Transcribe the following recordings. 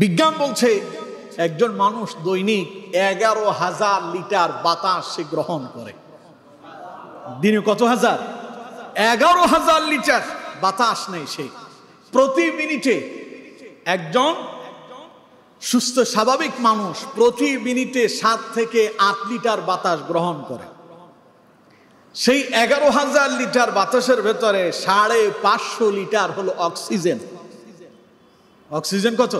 বিজ্ঞান বলছে একজন মানুষ দৈনিক 11,000 লিটার বাতাস সে গ্রহণ করে। দিনে কত হাজার? 11,000 লিটার বাতাস নেই সে। প্রতি মিনিটে একজন সুস্থ স্বাভাবিক মানুষ প্রতি মিনিটে 7 থেকে 8 লিটার বাতাস গ্রহণ করে। সেই 11,000 লিটার বাতাসের ভেতরে 550 লিটার হলো অক্সিজেন। অক্সিজেন কত?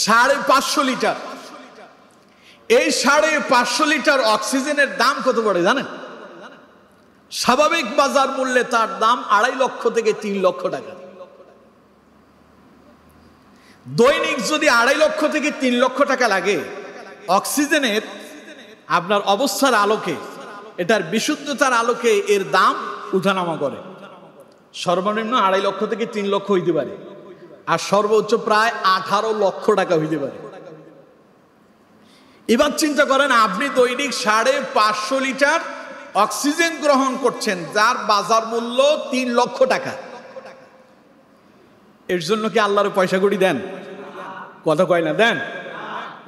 550 লিটার। এই 550 লিটার অক্সিজেনের দাম কত পড়ে জানেন? স্বাভাবিক বাজার মূল্যে তার দাম 2.5 লক্ষ থেকে 3 লক্ষ টাকা। দৈনিক যদি 2.5 লক্ষ থেকে 3 লক্ষ টাকা লাগে অক্সিজেনের, আপনার অবস্থার আলোকে, এটার বিশুদ্ধতার আলোকে এর দাম উঠানামা করে। সর্বনিম্ন 2.5 লক্ষ থেকে 3 লক্ষ হইতে পারে, আর সর্বোচ্চ প্রায় 18 লক্ষ টাকা হইতে পারে। এবার চিন্তা করেন, আপনি দৈনিক 550 লিটার অক্সিজেন গ্রহণ করছেন, যার বাজার মূল্য 3 লক্ষ টাকা। এর জন্য কি আল্লাহর পয়সা কড়ি দেন? কথা কয় না, দেন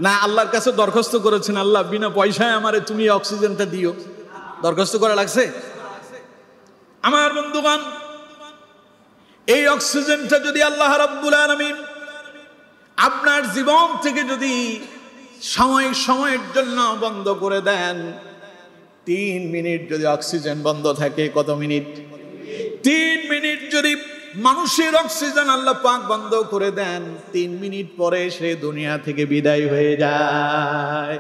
না? আল্লাহর কাছে দরখাস্ত করেছেন, আল্লাহ বিনা পয়সায় আমারে তুমি অক্সিজেনটা দিও, দরখাস্ত করা লাগছে? আমার বন্ধুগণ, এই অক্সিজেনটা যদি আল্লাহ রাব্বুল আলামিন আপনার জীবন থেকে যদি সময়ের জন্য বন্ধ করে দেন, 3 মিনিট যদি অক্সিজেন বন্ধ থাকে, কত মিনিট? 3 মিনিট যদি মানুষের অক্সিজেন আল্লাহ পাক বন্ধ করে দেন, 3 মিনিট পরে সে দুনিয়া থেকে বিদায় হয়ে যায়।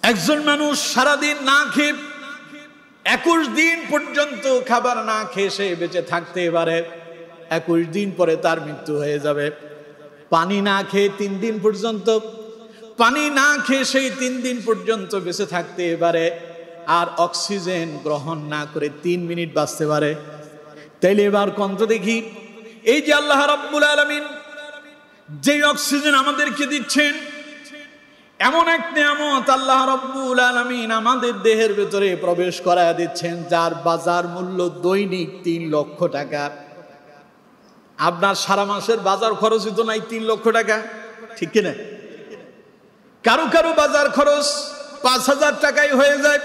একজন মানুষ সারাদিন না খেয়ে 21 দিন পর্যন্ত খাবার না খেয়ে সে বেঁচে থাকতে পারে, 21 দিন পরে তার মৃত্যু হয়ে যাবে। পানি না খেয়ে 3 দিন পর্যন্ত, পানি না খেয়ে সেই 3 দিন পর্যন্ত বেঁচে থাকতে পারে, আর অক্সিজেন গ্রহণ না করে 3 মিনিট বাঁচতে পারে। তাইলে এবার কন্ত দেখি, এই যে আল্লাহ রাব্বুল আলামিন যে অক্সিজেন আমাদেরকে দিচ্ছেন, এমন এক নিয়ামত আল্লাহ রাব্বুল আলামিন আমাদের দেহের ভেতরে প্রবেশ করায় দিচ্ছেন, যার বাজার মূল্য দৈনিক 3 লক্ষ টাকা। আপনার সারা মাসের বাজার খরচই তো নাই 3 লক্ষ টাকা, ঠিক কিনা? কারো কারো বাজার খরচ 5,000 টাকায় হয়ে যায়,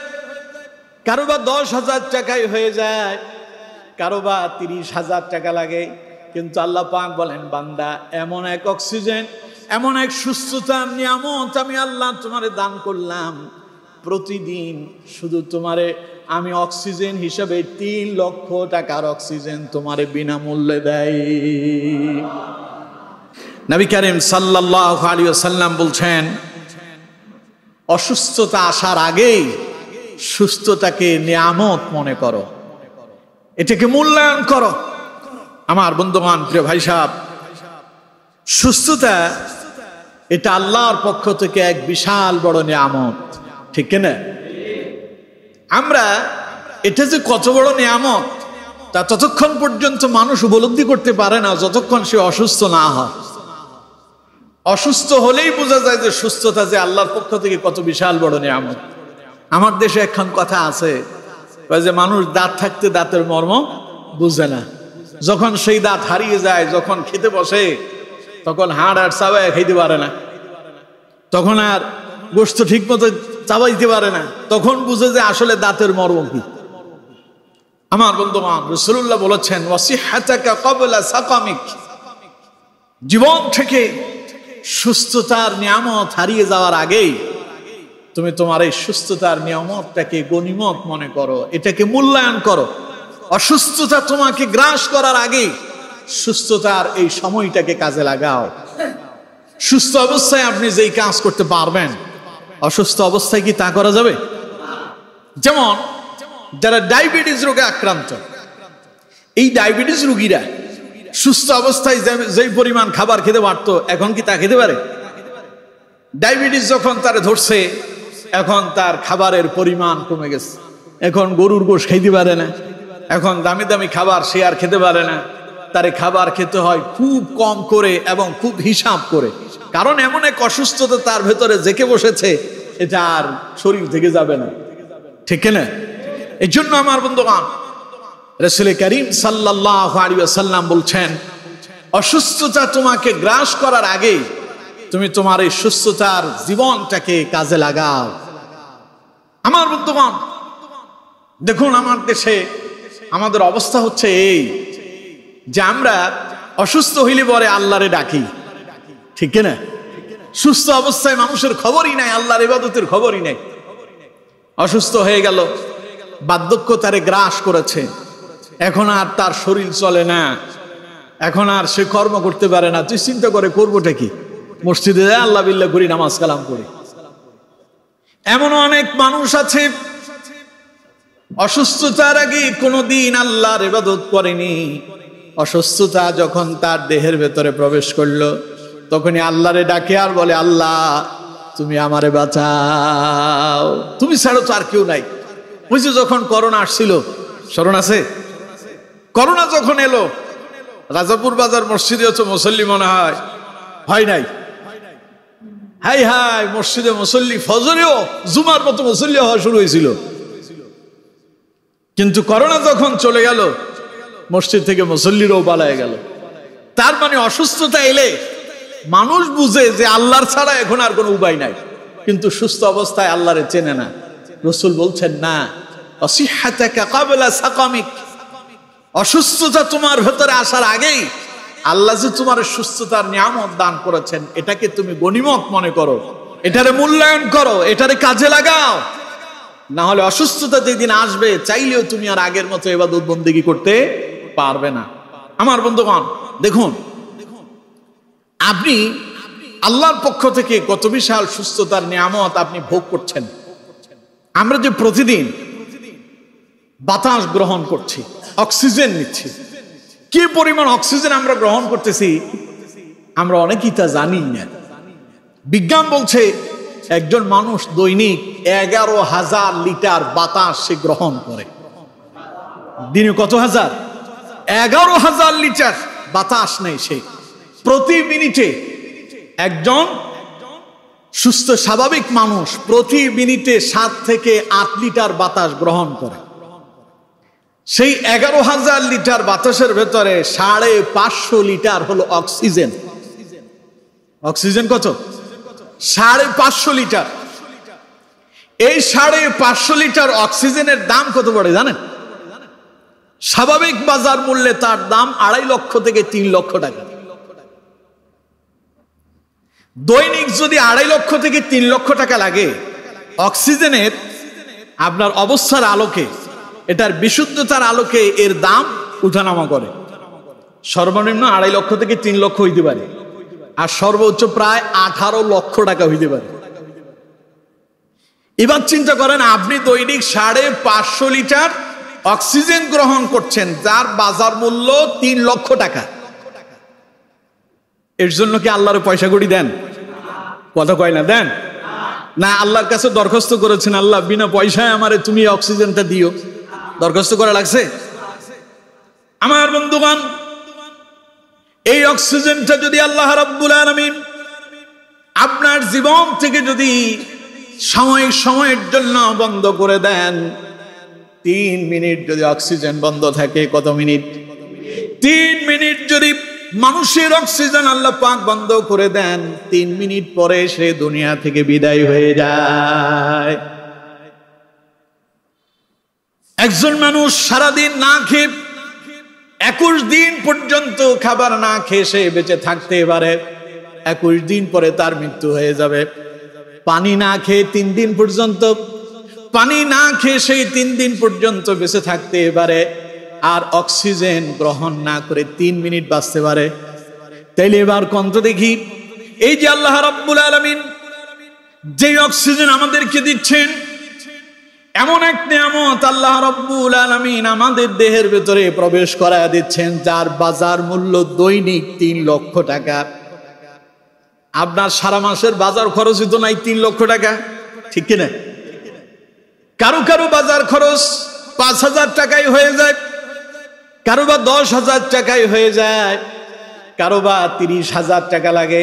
কারো বা 10,000 টাকায় হয়ে যায়, কারো বা 30,000 টাকা লাগে। কিন্তু আল্লাহ পাক বলেন, বান্দা, এমন এক অক্সিজেন, এমন এক সুস্থতার নিয়ামত আমি আল্লাহ তোমারে দান করলাম, প্রতিদিন শুধু তোমারে আমি অক্সিজেন হিসাবে 3 লক্ষ টাকার অক্সিজেন তোমারে বিনামূল্যে দেয়। নবী করিম সাল্লাল্লাহু আলাইহি ওয়াসাল্লাম বলছেন, অসুস্থতা আসার আগেই সুস্থতাকে নিয়ামত মনে করো, এটাকে মূল্যায়ন করো। আমার বন্ধুগণ, প্রিয় ভাই সাহেব, সুস্থতা এটা আল্লাহর পক্ষ থেকে এক বিশাল বড় নিয়ামত, ঠিক কিনা? আমরা এটা যে কত বড় নিয়ামত তা ততক্ষণ পর্যন্ত মানুষ উপলব্ধি করতে পারে না যতক্ষণ সে অসুস্থ না হয়। অসুস্থ হলেই বোঝা যায় যে সুস্থতা যে আল্লাহর পক্ষ থেকে কত বিশাল বড় নিয়ামত। আমার দেশে একখান কথা আছে যে মানুষ দাঁত থাকতে দাঁতের মর্ম বুঝে না, যখন সেই দাঁত হারিয়ে যায়, যখন খেতে বসে তখন হাড় আর চাবায় খাইতে পারে না, তখন আর গোশত ঠিক মতো চাবাইতে পারে না, তখন বুঝে যে আসলে দাঁতের মর্ম কি। আমার বন্ধুগণ, রাসূলুল্লাহ বলেছেন, ওয়াসিহাতাকা ক্বাবলা সাকামিক, জীবন থেকে সুস্থতার নিয়ামত হারিয়ে যাওয়ার আগেই তুমি তোমার এই সুস্থতার নিয়ামতটাকে গনিমত মনে করো, এটাকে মূল্যায়ন করো। অসুস্থতা তোমাকে গ্রাস করার আগে সুস্থতার এই সময়টাকে কাজে লাগাও। সুস্থ অবস্থায় আপনি যেই কাজ করতে পারবেন, অসুস্থ অবস্থায় কি তা করা যাবে? যেমন যারা ডায়াবেটিস রোগে আক্রান্ত, এই ডায়াবেটিস রোগীরা সুস্থ অবস্থায় যেই পরিমাণ খাবার খেতে পারতো, এখন কি তা খেতে পারে? ডায়াবেটিস যখন তার ধরছে, এখন তার খাবারের পরিমাণ কমে গেছে, এখন গরুর গোশ খাইতে পারে না, এখন দামি দামি খাবার সে আর খেতে পারে না, তারে খাবার খেতে হয় খুব কম করে এবং খুব হিসাব করে, কারণ এমন এক অসুস্থতা তার ভেতরে জেঁকে বসেছে, এটা আর শরীর থেকে যাবে না, ঠিক না? এই জন্য আমার বন্ধুগণ, রাসূল করিম সাল্লাল্লাহু আলাইহি ওয়াসাল্লাম বলছেন, অসুস্থতা তোমাকে গ্রাস করার আগে তুমি তোমার এই সুস্থতার জীবনটাকে কাজে লাগাও। আমার বন্ধুগণ, দেখুন আমার দেশে আমাদের অবস্থা হচ্ছে এই যে আমরা অসুস্থ হইলে পরে আল্লাহরে ডাকি, ঠিক না? সুস্থ অবস্থায় মানুষের খবরই নাই, আল্লাহর ইবাদতের খবরই নাই। অসুস্থ হয়ে গেল, বার্ধক্য তারে গ্রাস করেছে, এখন আর তার শরীর চলে না, এখন আর সে কর্ম করতে পারে না। তুই চিন্তা করে করবোটা কি? মসজিদে যায়, আল্লাহ বিল্লাহ করি, নামাজ কালাম করি। এমন অনেক মানুষ আছে অসুস্থতার আগে কোনোদিন আল্লাহর ইবাদত করেনি। অসুস্থতা যখন তার দেহের ভেতরে প্রবেশ করলো, তখনই আল্লাহরে ডাকে আর বলে, আল্লাহ তুমি আমারে বাঁচাও, তুমি ছাড়ো তো আর কেউ নাই। বুঝছো, যখন করোনা আসছিল, স্মরণ আছে? করোনা যখন এলো, রাজাপুর বাজার মসজিদে হচ্ছে মুসল্লি মনে হয় নাই? হাই হাই, মসজিদে মুসল্লি ফজরেও জুমার মতো মুসল্লি হওয়া শুরু হয়েছিল। কিন্তু করোনা যখন চলে গেল, মসজিদ থেকে মুসল্লিরও পালায় গেল। তার মানে অসুস্থতা এলে মানুষ বুঝে যে আল্লাহর ছাড়া এখন আর কোনো উপায় নাই, কিন্তু সুস্থ অবস্থায় আল্লাহরে চেনে না। রাসূল বলছেন, না, অসিহাতাকা ক্বাবলা সাকামিক, অসুস্থতা তোমার ভেতরে আসার আগেই আল্লাহ যে তোমার সুস্থতার নিয়ামত দান করেছেন, এটাকে তুমি গনিমত মনে করো, এটারে মূল্যায়ন করো, এটারে কাজে লাগাও। না হলে অসুস্থতা যেদিন আসবে, চাইলেও তুমি আর আগের মতো ইবাদত বন্দেগী করতে পারবে না। আমার বন্ধুগণ, দেখুন আপনি আল্লাহর পক্ষ থেকে কত বিশাল সুস্থতার নিয়ামত আপনি ভোগ করছেন। আমরা যে প্রতিদিন বাতাস গ্রহণ করছি, অক্সিজেন নিচ্ছি, কি পরিমাণ অক্সিজেন আমরা গ্রহণ করতেছি আমরা অনেকেই তা জানি না। বিজ্ঞান বলছে একজন মানুষ দৈনিক 11,000 লিটার বাতাস সে গ্রহণ করে। দিনে কত হাজার? 11,000 লিটার বাতাস নেই সে। প্রতি মিনিটে একজন সুস্থ স্বাভাবিক মানুষ প্রতি মিনিটে 7 থেকে 8 লিটার বাতাস গ্রহণ করে। সেই 11,000 লিটার বাতাসের ভেতরে 550 লিটার হলো অক্সিজেন। অক্সিজেন কত? 550 লিটার। এই 550 লিটার অক্সিজেনের দাম কত পড়ে জানেন? স্বাভাবিক বাজার মূল্যে তার দাম 2.5 লক্ষ থেকে 3 লক্ষ টাকা। দৈনিক যদি 2.5 লক্ষ থেকে 3 লক্ষ টাকা লাগে অক্সিজেনের, আপনার অবস্থার আলোকে, এটার বিশুদ্ধতার আলোকে এর দাম উঠানামা করে। সর্বনিম্ন 2.5 লক্ষ থেকে 3 লক্ষ হইতে পারে, আর সর্বোচ্চ প্রায় 18 লক্ষ টাকা হইতে পারে। এবার চিন্তা করেন, আপনি দৈনিক 550 লিটার অক্সিজেন গ্রহণ করছেন, যার বাজার মূল্য 3 লক্ষ টাকা। এর জন্য কি আল্লাহর পয়সা কড়ি দেন? কথা কয় না, দেন না? আল্লাহর কাছে দরখাস্ত করেছেন, আল্লাহ বিনা পয়সায় আমারে তুমি অক্সিজেনটা দিও, দরখাস্ত করা লাগছে? আমার বন্ধুগণ, এই অক্সিজেনটা যদি আল্লাহ রাব্বুল আলামিন আপনার জীবন থেকে যদি সময়ের জন্য বন্ধ করে দেন, 3 মিনিট যদি অক্সিজেন বন্ধ থাকে, কত মিনিট? 3 মিনিট যদি মানুষের অক্সিজেন আল্লাহ পাক বন্ধ করে দেন, 3 মিনিট পরে সে দুনিয়া থেকে বিদায় হয়ে যায়। একজন মানুষ সারাদিন না খেয়ে 21 দিন পর্যন্ত খাবার না খেয়ে সে বেঁচে থাকতে পারে, 21 দিন পরে তার মৃত্যু হয়ে যাবে। পানি না খেয়ে 3 দিন পর্যন্ত, পানি না খেয়ে সেই 3 দিন পর্যন্ত বেঁচে থাকতে পারে, আর অক্সিজেন গ্রহণ না করে 3 মিনিট বাঁচতে পারে। তাইলে এবার কন্ত দেখি, এই যে আল্লাহ রাব্বুল আলামিন যে অক্সিজেন আমাদেরকে দিচ্ছেন, এমন এক নিয়ামত আল্লাহ রাব্বুল আলামিন আমাদের দেহের ভেতরে প্রবেশ করায় দিচ্ছেন, যার বাজার মূল্য দৈনিক 3 লক্ষ টাকা। আপনার সারা মাসের বাজার খরচই তো নাই 3 লক্ষ টাকা, ঠিক কিনা? কারো কারো বাজার খরচ 5,000 টাকায় হয়ে যায়, কারো বা 10,000 টাকায় হয়ে যায়, কারো বা 30,000 টাকা লাগে।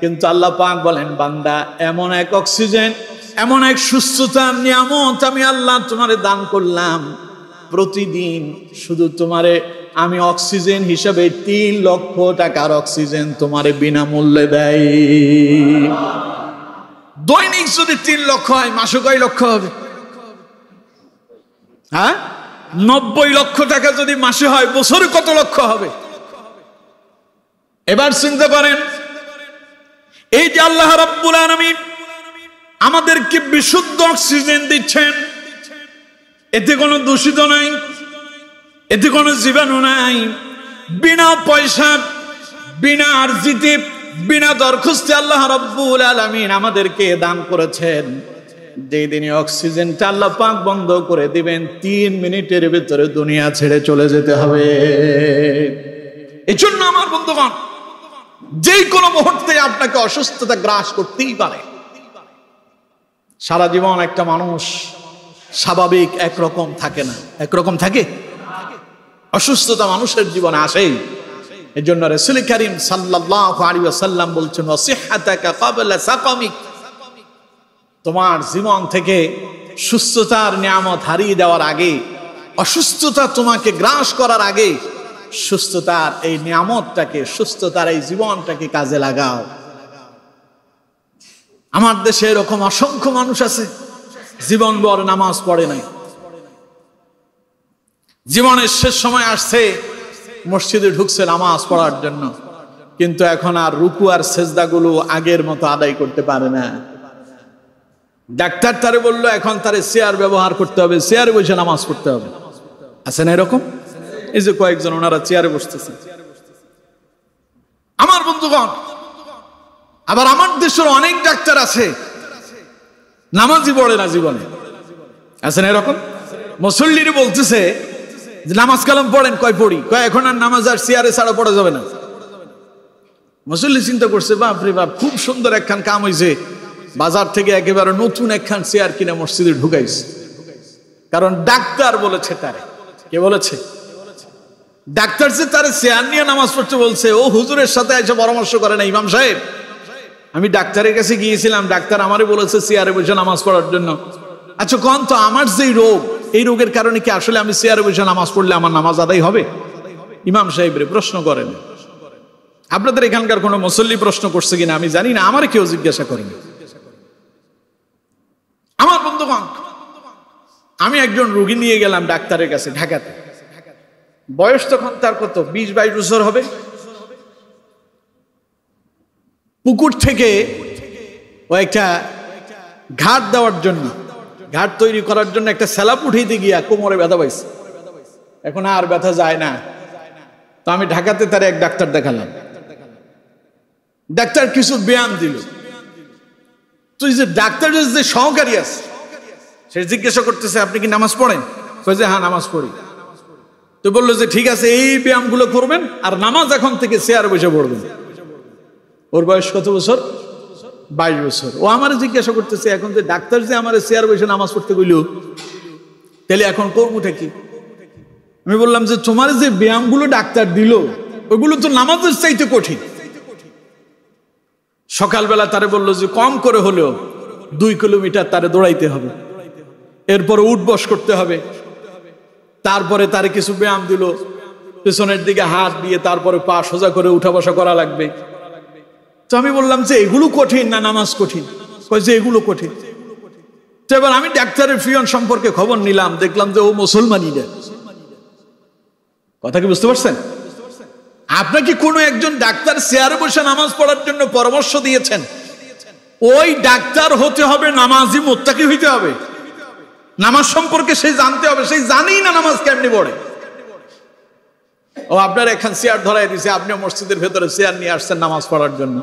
কিন্তু আল্লাহ পাক বলেন, বান্দা, এমন এক অক্সিজেন, এমন এক সুস্থতার নিয়ামত আমি আল্লাহ তোমারে দান করলাম, প্রতিদিন শুধু তোমারে আমি অক্সিজেন হিসাবে 3 লক্ষ টাকার অক্সিজেন তোমারে বিনামূল্যে দেয়। দৈনিক যদি 3 লক্ষ হয়, মাসে কয় লক্ষ হবে? হ্যাঁ, 90 লক্ষ টাকা যদি মাসে হয়, বছরে কত লক্ষ হবে? এবার চিন্তা করেন, এই যে আল্লাহ রাব্বুল আলামিন আমাদেরকে বিশুদ্ধ অক্সিজেন দিচ্ছেন, এতে কোনো দূষিত নাই, এতে কোনো জীবাণু নাই, বিনা পয়সা, বিনা আরজিতে, বিনা দরখাস্তে আল্লাহ রাব্বুল আলামিন আমাদেরকে দান করেছেন। যেই দিনে অক্সিজেনটা আল্লাহ পাক বন্ধ করে দিবেন, 3 মিনিটের ভিতরে দুনিয়া ছেড়ে চলে যেতে হবে। এই জন্য আমার বন্ধুগণ, যেই কোনো মুহূর্তে আপনাকে অসুস্থতা গ্রাস করতেই পারে। সারা জীবন একটা মানুষ স্বাভাবিক একরকম থাকে না, একরকম থাকে। অসুস্থতা মানুষের জীবনে আসেই। এই জন্য রাসূল করিম সাল্লাল্লাহু আলাইহি ওয়াসাল্লাম বলছেন, ওয়াসিহ্হাতাকা ক্বাবলা সাকামিক, তোমার জীবন থেকে সুস্থতার নিয়ামত হারিয়ে দেওয়ার আগে, অসুস্থতা তোমাকে গ্রাস করার আগে সুস্থতার এই নিয়ামতটাকে, সুস্থতার এই জীবনটাকে কাজে লাগাও। আমার দেশে এরকম অসংখ্য মানুষ আছে জীবনভর নামাজ পড়ে নাই, জীবনের শেষ সময় আসছে, মসজিদে ঢুকছে নামাজ পড়ার জন্য, কিন্তু এখন আর রুকু আর সেজদাগুলো আগের মতো আদায় করতে পারে না। ডাক্তার তারে বললো এখন তারে চেয়ার ব্যবহার করতে হবে, চেয়ারে বসে নামাজ পড়তে হবে। আছে না এরকম? এই যে কয়েকজন ওনারা চেয়ারে বসতেছে। আমার বন্ধুগণ, আবার আমার দেশের অনেক ডাক্তার আছে নামাজই পড়ে না জীবনে। আছে না এরকম? মুসল্লিরা বলতেছে যে নামাজ কালাম পড়েন, কয় পড়ি, কয় এখন আর নামাজ আর চেয়ারে ছাড়া পড়া যাবে না। মুসল্লি চিন্তা করছে, বাপ রে বাপ, খুব সুন্দর একখান কাম হয়েছে, বাজার থেকে একেবারে নতুন একখান চেয়ার কিনে মসজিদে ঢুকাইছে। কারণ ডাক্তার বলেছে তারে। কে বলেছে? ডাক্তার যে তারে চেয়ার নিয়ে নামাজ পড়তে বলছে। ও হুজুরের সাথে এসে পরামর্শ করে না, ইমাম সাহেব আমি ডাক্তারের কাছে গিয়েছিলাম, ডাক্তার আমারে বলেছে চেয়ারে বসে নামাজ পড়ার জন্য। আচ্ছা কোন তো, আমার যে রোগ, এই রোগের কারণে কি আসলে আমি চেয়ারে বসে নামাজ পড়লে আমার নামাজ আদায় হবে? ইমাম সাহেবরে প্রশ্ন করেন। আপনাদের এখানকার কোনো মুসল্লি প্রশ্ন করছে কিনা আমি জানি না, আমার কেউ জিজ্ঞাসা করেনি। আমার বন্ধুগণ, আমি একজন রোগী নিয়ে গেলাম ডাক্তারের কাছে ঢাকাতে। বয়স তখন তার কত, 20-22 বছর হবে। পুকুর থেকে ও একটা ঘাট দেওয়ার জন্য, ঘাট তৈরি করার জন্য একটা স্যালাপ উঠাইতে গিয়া কোমরে ব্যথা পাইছে। এখন আর ব্যথা যায় না। তো আমি ঢাকাতে তার এক ডাক্তার দেখালাম। ডাক্তার কিছু ব্যায়াম দিল। তো এই যে ডাক্তারের যে সহকারী আছে, সে জিজ্ঞাসা করতেছে আপনি কি নামাজ পড়েন? কইছে হ্যাঁ নামাজ পড়ি। তো বললো যে ঠিক আছে, এই ব্যায়ামগুলো করবেন আর নামাজ এখন থেকে চেয়ারে বসে পড়বেন। ওর বয়স কত বছর? 22 বছর। ও আমার জিজ্ঞাসা করতেছে এখন যে ডাক্তার যে আমার চেয়ার বসে নামাজ পড়তে কইল, তাহলে এখন করবটা কি? আমি বললাম যে তোমার যে ব্যায়ামগুলো ডাক্তার দিল ওইগুলো তো নামাজের চাইতে কঠিন। সকালবেলা তারে বললো যে কম করে হলেও 2 কিলোমিটার তারে দৌড়াইতে হবে, এরপরে উঠ বস করতে হবে, তারপরে তারে কিছু ব্যায়াম দিল, পেছনের দিকে হাত দিয়ে তারপরে পা সোজা করে উঠা বসা করা লাগবে। তো আমি বললাম যে এগুলো কঠিন না নামাজ কঠিন? কই যে এগুলো কঠিন। তো এবার আমি ডাক্তারের পিয়ন সম্পর্কে খবর নিলাম, দেখলাম যে ও মুসলমানই না। কথা কি বুঝতে পারছেন? আপনাকে কোনো একজন ডাক্তার চেয়ারে বসে নামাজ পড়ার জন্য পরামর্শ দিয়েছেন, ওই ডাক্তার হতে হবে নামাজি মুত্তাকি হইতে হবে, নামাজ সম্পর্কে সে জানতে হবে, সেই জানেই না নামাজ কেমনি পড়ে। ও আপনার এখান চেয়ার ধরাই দিয়েছে, আপনি মসজিদের ভেতরে চেয়ার নিয়ে আসছেন নামাজ পড়ার জন্য,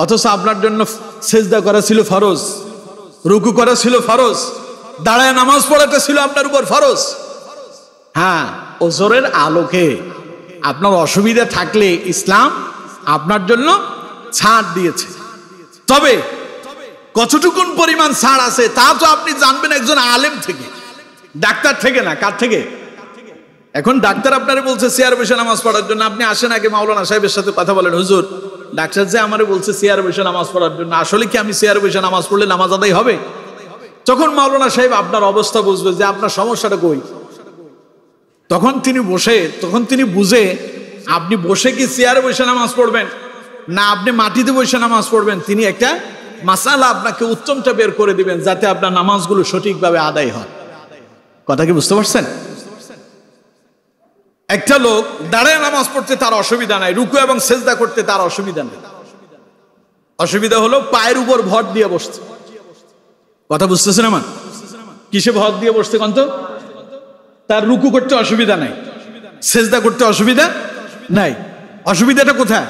অথচ আপনার জন্য সেজদা করা ছিল ফরজ, রুকু করা ছিল ফরজ, দাঁড়ায় নামাজ পড়াটা ছিল আপনার উপর ফরজ। হ্যাঁ, ওজরের আলোকে আপনার অসুবিধা থাকলে ইসলাম আপনার জন্য ছাড় দিয়েছে। তবে কতটুকুন পরিমাণ ছাড় আছে তা তো আপনি জানবেন একজন আলেম থেকে, ডাক্তার থেকে না। কার থেকে? এখন ডাক্তার আপনারে বলছে চেয়ার বসে নামাজ পড়ার জন্য, আপনি আসেন আগে মাওলানা সাহেবের সাথে কথা বলেন, হুজুর ডাক্তার যে আমারে বলছে চেয়ার বসে নামাজ পড়ার জন্য, আসলে কি আমি চেয়ার বসে নামাজ পড়লে নামাজ আদায় হবে? তখন মাওলানা সাহেব আপনার অবস্থা বুঝবে যে আপনার সমস্যাটা কই। তখন তিনি বুঝে আপনি বসে কি চেয়ারে বসে নামাজ পড়বেন না আপনি মাটিতে বসে নামাজ পড়বেন, তিনি একটা মাসালা আপনাকে উত্তমটা বের করে দিবেন যাতে আপনার নামাজগুলো সঠিকভাবে আদায় হয়। কথা কি বুঝতে পারছেন? একটা লোক দাঁড়ায় নামাজ পড়তে তার অসুবিধা নাই, রুকু এবং সেজদা করতে তার অসুবিধা নেই। অসুবিধা হলো পায়ের উপর ভর দিয়ে বসতে। কথা বুঝতেছেন আমার? কিসে ভর দিয়ে বসতে কন্ত? তার রুকু করতে অসুবিধা নাই, সেজদা করতে অসুবিধা নাই। অসুবিধাটা কোথায়?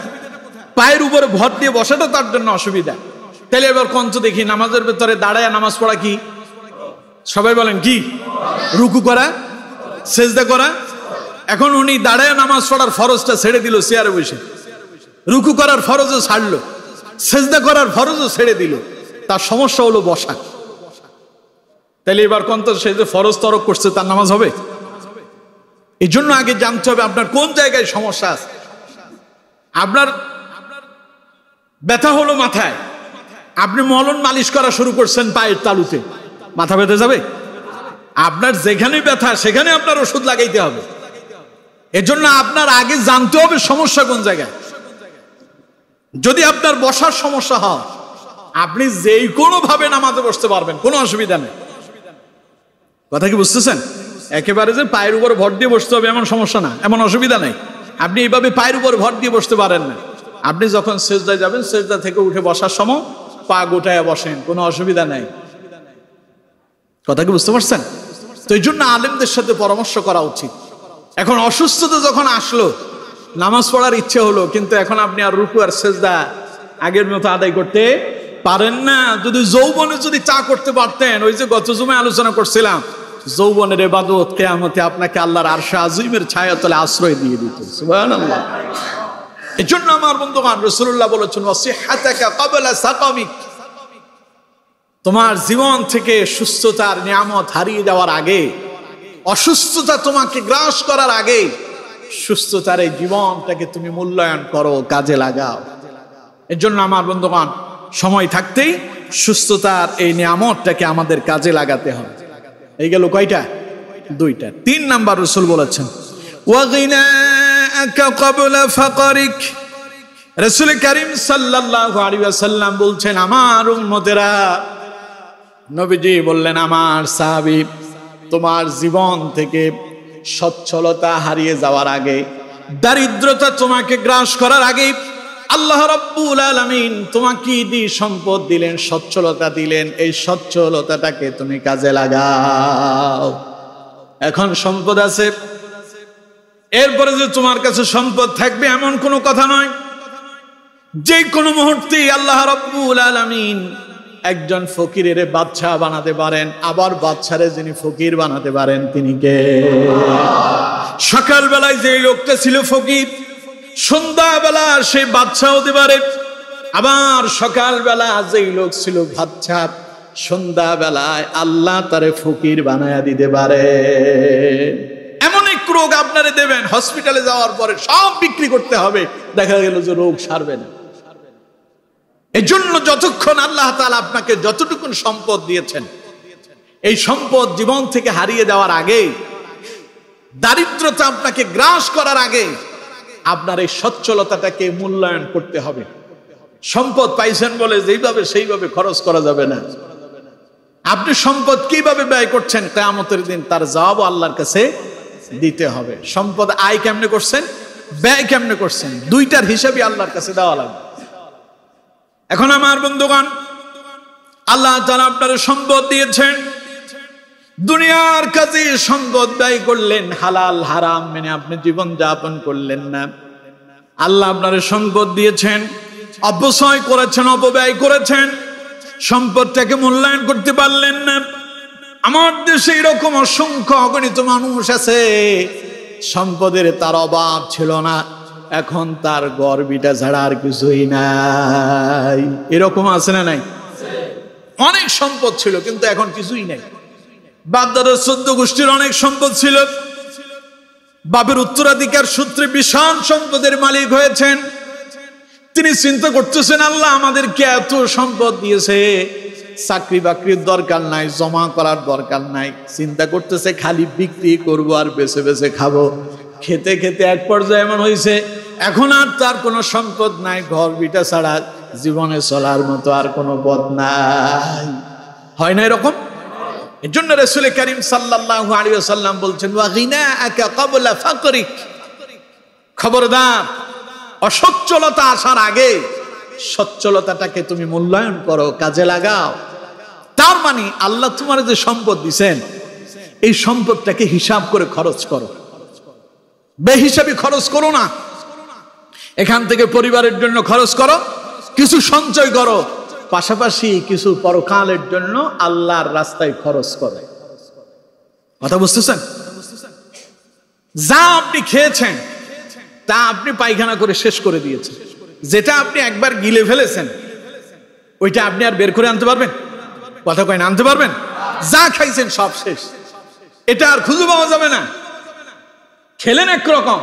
পায়ের উপরে ভর দিয়ে বসাটা তার জন্য অসুবিধা। তাহলে এবার কন্ত দেখি নামাজের ভেতরে দাঁড়ায় নামাজ পড়া কি? সবাই বলেন কি? রুকু করা, সেজদা করা। এখন উনি দাঁড়ায় নামাজ পড়ার ফরজটা ছেড়ে দিল চেয়ারে বসে, রুকু করার ফরজও ছাড়লো, সেজদা করার ফরজও ছেড়ে দিল। তার সমস্যা হলো বসা। তাহলে এবার কন্ত সে যে ফরজ তরক করছে তার নামাজ হবে? এই জন্য আগে জানতে হবে আপনার কোন জায়গায় সমস্যা আছে। আপনার ব্যথা হলো মাথায়, আপনি মলম মালিশ করা শুরু করছেন পায়ের তালুতে, মাথা ব্যথা যাবে? আপনার যেখানে ব্যথা সেখানে আপনার ওষুধ লাগাইতে হবে। এজন্য আপনার আগে জানতে হবে সমস্যা কোন জায়গায়। যদি আপনার বসার সমস্যা হয় আপনি যেই কোনো ভাবে নামাজে বসতে পারবেন, কোনো অসুবিধা নেই। কথা কি বুঝতেছেন? একেবারে যে পায়ের উপর ভর দিয়ে বসতে হবে এমন সমস্যা না, এমন অসুবিধা নেই। আপনি এইভাবে পায়ের উপর ভর দিয়ে বসতে পারেন না। আপনি যখন সেজদায় যাবেন সেজদা থেকে উঠে বসার সময় পা গোটায় বসেন, কোনো অসুবিধা নেই। কথা কি বুঝতে পারছেন? তো এই জন্য আলেমদের সাথে পরামর্শ করা উচিত। এখন অসুস্থতা যখন আসলো, নামাজ পড়ার ইচ্ছে হলো, কিন্তু এখন আপনি আর রুকু আর সেজদা আগের মতো আদায় করতে পারেন না। যদি যৌবনে যদি চা করতে পারতেন, ওই যে গত জুমায় আলোচনা করছিলাম, যৌবনের ইবাদত কিয়ামতে আপনাকে আল্লাহর আরশে আজিমের ছায়াতলে আশ্রয় দিয়ে দিত। সুবহানাল্লাহ। এজন্য আমার বন্ধুগণ, রাসূলুল্লাহ বলেছেন ওয়াসিহাতাকা ক্বাবলা সাকামিক, তোমার জীবন থেকে সুস্থতার নিয়ামত হারিয়ে যাওয়ার আগে, অসুস্থতা তোমাকে গ্রাস করার আগে সুস্থতার এই জীবনটাকে তুমি মূল্যায়ন করো, কাজে লাগাও। এর জন্য আমার বন্ধুগণ, সময় থাকতেই সুস্থতার এই নিয়ামতটাকে আমাদের কাজে লাগাতে হবে। এই গেল কয়টা? দুইটা। 3 নাম্বার রাসূল বলেছেন ওয়াগিনাকা ক্বাবলা ফাকরিক। রাসূল করিম সাল্লাল্লাহু আলাইহি ওয়াসাল্লাম বলছেন, আমার উম্মতেরা, নবীজি বললেন আমার সাহাবী, তোমার জীবন থেকে সচ্ছলতা হারিয়ে যাওয়ার আগে, দারিদ্রতা তোমাকে গ্রাস করার আগে আল্লাহ রাব্বুল আলামিন তোমাকে সম্পদ দিলেন, সচ্ছলতা দিলেন। এই সচ্ছলতাটাকে তুমি কাজে লাগাও। এখন সম্পদ আছে, এরপরে যে তোমার কাছে সম্পদ থাকবে এমন কোনো কথা নয়। যে কোনো মুহূর্তে আল্লাহ রাব্বুল আলামিন একজন ফকিরের বাদশা বানাতে পারেন, আবার বাদশারে যিনি ফকির বানাতে পারেন তিনি কে? সকালবেলায় যে লোকটা ছিল ফকির, সন্ধ্যাবেলা সে বাদশা হতে পারে। আবার সকালবেলা যেই লোক ছিল বাদশা, সন্ধ্যাবেলায় আল্লাহ তারে ফকির বানায়া দিতে পারে। এমন এক রোগ আপনারে দেবেন, হসপিটালে যাওয়ার পরে সব বিক্রি করতে হবে, দেখা গেল যে রোগ সারবে না। এই জন্য যতক্ষণ আল্লাহ তাআলা আপনাকে যতটুকু সম্পদ দিয়েছেন, এই সম্পদ জীবন থেকে হারিয়ে যাওয়ার আগে, দারিদ্রতা আপনাকে গ্রাস করার আগে আপনার এই সচ্ছলতাটাকে মূল্যায়ন করতে হবে। সম্পদ পাইছেন বলে যেইভাবে সেইভাবে খরচ করা যাবে না। আপনি সম্পদ কিভাবে ব্যয় করছেন, কিয়ামতের দিন তার জবাব আল্লাহর কাছে দিতে হবে। সম্পদ আয় কেমনে করছেন, ব্যয় কেমনে করছেন, দুইটার হিসাবই আল্লাহর কাছে দেওয়া লাগবে। এখন আমার বন্ধুগণ, আল্লাহ তাআলা আপনার সম্পদ দিয়েছেন, দুনিয়ার কাজে সম্পদ ব্যয় করলেন, হালাল হারাম মেনে আপনি জীবন যাপন করলেন না। আল্লাহ আপনার সম্পদ দিয়েছেন, অপচয় করেছেন, অপব্যয় করেছেন, সম্পদটাকে মূল্যায়ন করতে পারলেন না। আমার দেশে এরকম অসংখ্য অগণিত মানুষ আছে, সম্পদের তার অভাব ছিল না, এখন তার গর্বিটা ছাড়া আর কিছুই নাই। এরকম আছে না নাই? অনেক সম্পদ ছিল কিন্তু এখন কিছুই নাই। বাপদাদার 14 গোষ্ঠীর অনেক সম্পদ ছিল, বাপের উত্তরাধিকার সূত্রে বিশাল সম্পদের মালিক হয়েছেন। তিনি চিন্তা করতেছেন, আল্লাহ আমাদেরকে এত সম্পদ দিয়েছে, চাকরি বাকরির দরকার নাই, জমা করার দরকার নাই, চিন্তা করতেছে খালি বিক্রি করব আর বেছে বেছে খাবো। খেতে খেতে এক পর্যায়ে এমন হয়েছে এখন আর তার কোনো সম্পদ নাই, ঘর বিটা ছাড়া জীবনে চলার মতো আর কোনো পথ নাই। হয় না এরকম? এর জন্য রাসূল করিম সাল্লাল্লাহু আলাইহি ওয়াসাল্লাম বলছেন ওয়া গিনাআকা ক্বাবলা ফাকরিক, খবরদার অসচ্ছলতা আসার আগে সচ্ছলতাটাকে তুমি মূল্যায়ন করো, কাজে লাগাও। তার মানে আল্লাহ তোমার যে সম্পদ দিবেন এই সম্পদটাকে হিসাব করে খরচ করো, বেহিসাবি খরচ করো না। এখান থেকে পরিবারের জন্য খরচ করো, কিছু সঞ্চয় করো, পাশাপাশি কিছু পরকালের জন্য আল্লাহর রাস্তায় খরচ করো। কথা বুঝতেছেন? যা আপনি খেয়েছেন তা আপনি পায়খানা করে শেষ করে দিয়েছেন, যেটা আপনি একবার গিলে ফেলেছেন ওইটা আপনি আর বের করে আনতে পারবেন? কথা কয় না, আনতে পারবেন? যা খাইছেন সব শেষ, এটা আর খুঁজে পাওয়া যাবে না। খেলেন একরকম,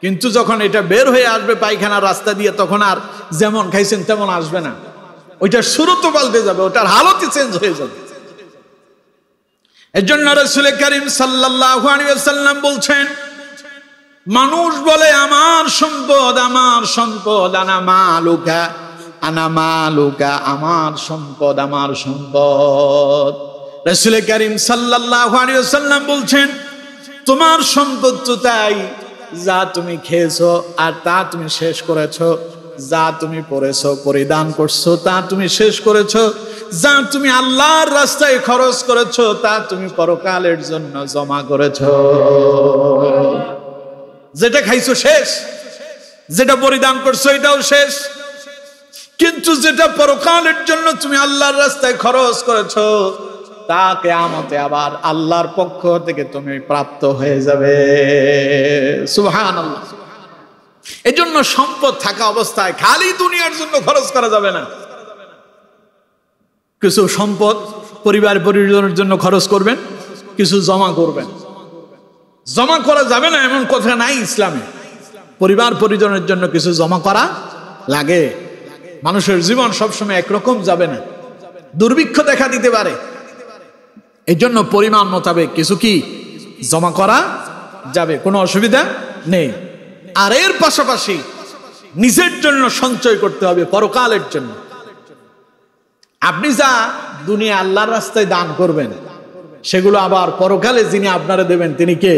কিন্তু যখন এটা বের হয়ে আসবে পায়খানার রাস্তা দিয়ে তখন আর যেমন খাইছেন তেমন আসবে না, ওইটার শুরুতে পাল্টে যাবে, ওটার হালতই চেঞ্জ হয়ে যাবে। এর জন্য রাসূল করিম সাল্লাল্লাহু আলাইহি ওয়াসাল্লাম বলছেন মানুষ বলে আমার সম্পদ আমার সম্পদ, আনা মালুকা আনা মালুকা, আমার সম্পদ আমার সম্পদ। রাসূল করিম সাল্লাল্লাহু আলাইহি ওয়াসাল্লাম বলছেন তোমার সম্পদ তো তাই যা তুমি খেয়েছো আর তা তুমি শেষ করেছো, যা তুমি পড়েছো পরিধান করছো তা তুমি শেষ করেছো, যা তুমি আল্লাহর রাস্তায় খরচ করেছো তা তুমি পরকালের জন্য জমা করেছো। যেটা খাইছো শেষ, যেটা পরিধান করছো এটাও শেষ, কিন্তু যেটা পরকালের জন্য তুমি আল্লাহর রাস্তায় খরচ করেছো তা কিয়ামতে আবার আল্লাহর পক্ষ থেকে তুমি প্রাপ্ত হয়ে যাবে। সুবহানাল্লাহ। এই জন্য সম্পদ থাকা অবস্থায় খালি দুনিয়ার জন্য খরচ করা যাবে না। কিছু সম্পদ পরিবার পরিজনের জন্য খরচ করবেন, কিছু জমা করবেন। জমা করা যাবে না এমন কথা নাই ইসলামে। পরিবার পরিজনের জন্য কিছু জমা করা লাগে। মানুষের জীবন সবসময় একরকম যাবে না, দুর্ভিক্ষ দেখা দিতে পারে। এই জন্য পরিমাণ মোতাবেক কিছু কি জমা করা যাবে, কোনো অসুবিধা নেই। আর এর পাশাপাশি নিজের জন্য সঞ্চয় করতে হবে পরকালের জন্য। আপনি যা দুনিয়া আল্লাহর রাস্তায় দান করবেন সেগুলো আবার পরকালে যিনি আপনারা দেবেন তিনি কে?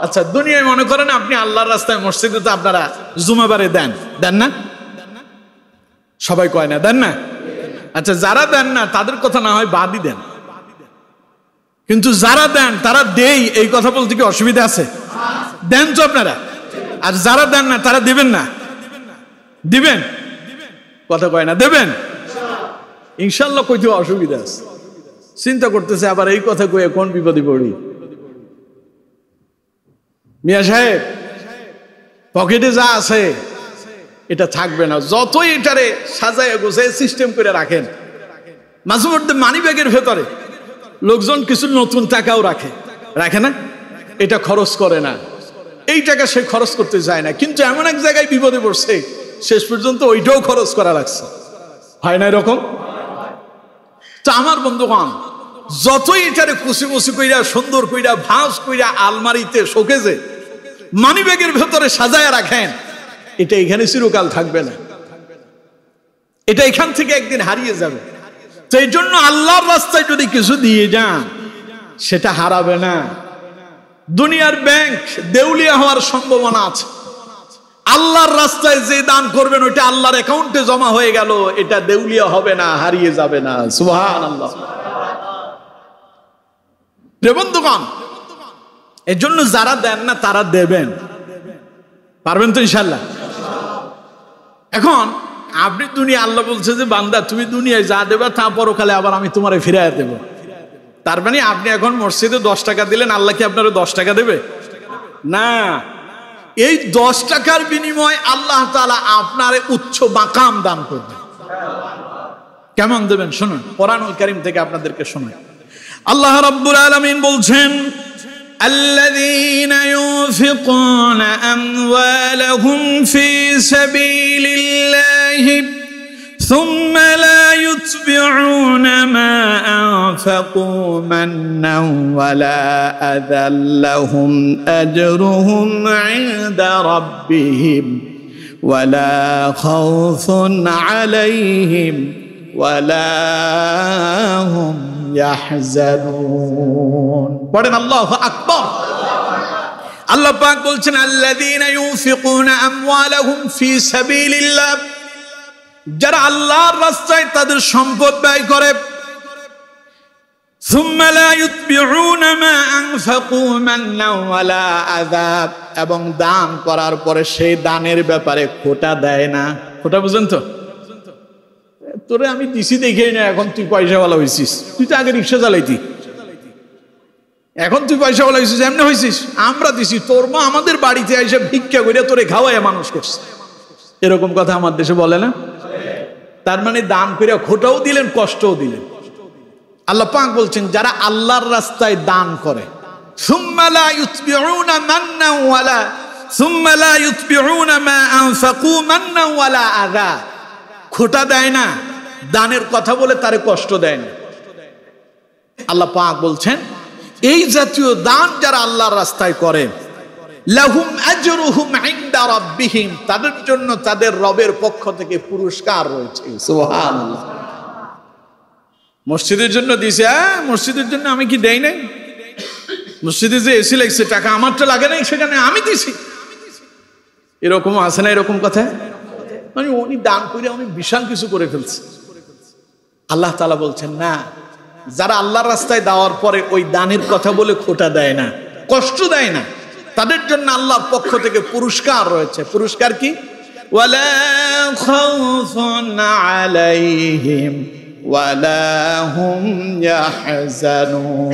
আচ্ছা, দুনিয়ায় মনে করেন আপনি আল্লাহর রাস্তায় মসজিদে তো আপনারা জুমাবারে দেন, দেন না? সবাই কয় না দেন না? আচ্ছা, যারা দেন না তাদের কথা না হয় বাদই দেন, কিন্তু যারা দেন তারা দেই এই কথা বলতে কি অসুবিধা আছে? দেন তো আপনারা। আর যারা দেন না তারা দিবেন না? দিবেন? কথা কয় না, দেবেন ইনশাল্লাহ। কইতে অসুবিধা আছে, চিন্তা করতেছে আবার এই কথা কয়ে কোন বিপদে পড়ি। মিয়া সাহেব, পকেটে যা আছে এটা থাকবে না, যতই এটারে সাজায় গোছায় সিস্টেম করে রাখেন। মাঝে মধ্যে মানি ব্যাগের ভেতরে লোকজন কিছু নতুন টাকাও রাখে, রাখে না? এটা খরচ করে না, এই টাকা সে খরচ করতে যায় না, কিন্তু এমন এক জায়গায় বিপদে পড়ছে শেষ পর্যন্ত ওইটাও খরচ করা লাগছে। হয় না এরকম? তো আমার বন্ধুগণ, যতই এটারে কুচি মুচি কইরা সুন্দর কইরা ভাঁজ কইরা আলমারিতে শোকেজে মানি ব্যাগের ভেতরে সাজায় রাখেন, এটা এখানে চিরকাল থাকবে না, এটা এখান থেকে একদিন হারিয়ে যাবে। তো এই জন্য আল্লাহর রাস্তায় যদি কিছু দিয়ে যান সেটা হারাবে না। দুনিয়ার ব্যাংক দেউলিয়া হওয়ার সম্ভাবনা আছে, আল্লাহর রাস্তায় যে দান করবেন ওইটা আল্লাহর অ্যাকাউন্টে জমা হয়ে গেল, এটা দেউলিয়া হবে না, হারিয়ে যাবে না। সুবহানাল্লাহ। বন্ধুগণ, এর জন্য যারা দেন না তারা দেবেন, পারবেন তো ইনশাল্লাহ। এখন আপনি দুনিয়া, আল্লাহ বলছে যে বান্দা তুমি দুনিয়ায় যা দেবা তা পরকালে আবার আমি তোমারে ফিরাইয়া দেব। তার মানে আপনি এখন মসজিদে 10 টাকা দিলেন, আল্লাহ কি আপনার 10 টাকা দেবে? না, এই 10 টাকার বিনিময়ে আল্লাহ তাআলা আপনার উচ্চ মাকাম দান করবেন। কেমন দেবেন শুনুন, কোরআনুল কারীম থেকে আপনাদেরকে শোনাই। আল্লাহ রাব্বুল আলামিন বলছেন الذين ينفقون أموالهم في سبيل الله ثم لا يتبعون ما أنفقوا منا ولا أذى لهم أجرهم عند ربهم ولا خوف عليهم ولا هم يحزنون পড়েন আল্লাহু আকবার আল্লাহ পাক বলছেন আল্লাযীনা ইউনফিকুনা আমওয়ালাহুম ফি সাবিলিল্লাহ যারা আল্লাহর রাস্তায় তাদের সম্পদ ব্যয় করে সুম্মা লা ইউতবিউনা মা আনফাকু মান্না ওয়ালা আযাব এবং দান করার পরে সেই দানের ব্যাপারে খোটা দেয় না খোটা বুঝেন তো তোরে আমি দিছি দেখেই না এখন তুই পয়সাওয়ালা হইছিস তুই তো আগে রিকশা চালাইতি এখন তুই পয়সাওয়ালা হইছিস এমনি হইছিস আমরা দিছি তোর মা আমাদের বাড়িতে এসে ভিক্ষা করে তোরে খাওয়াইয়া মানুষ করছে এরকম কথা আমার দেশে বলে না তার মানে দান করে খোটাও দিলেন কষ্টও দিলেন আল্লাহ পাক বলছেন যারা আল্লাহর রাস্তায় দান করে সুম্মা লা ইউতবিউনা মান্না ওয়ালা সুম্মা লা ইউতবিউনা মা আনফাকু মান্না ওয়ালা আযা খোটা দেয় না দানের কথা বলে তারে কষ্ট দেয় না আল্লাহ পাক বলছেন এই জাতীয় দান যারা আল্লাহর রাস্তায় করে লাহুম আজরুহুম ইনদা রাব্বিহিম তাদের জন্য তাদের রবের পক্ষ থেকে পুরস্কার রয়েছে সুবহানাল্লাহ মসজিদের জন্য দিছে মসজিদের জন্য আমি কি দেই নাই মসজিদে যে এসি লাগছে টাকা আমারটা লাগে নাই সেখানে আমি দিছি এরকম আছে না এরকম কথা মানে উনি দান করে উনি বিশাল কিছু করে ফেলছে আল্লাহ তাআলা বলছেন না যারা আল্লাহর রাস্তায় দেওয়ার পরে ওই দানের কথা বলে খোটা দেয় না কষ্ট দেয় না তাদের জন্য আল্লাহর পক্ষ থেকে পুরস্কার রয়েছে পুরস্কার কি ওয়ালা খাউফুন আলাইহিম ওয়ালা হুম ইয়াহজানুন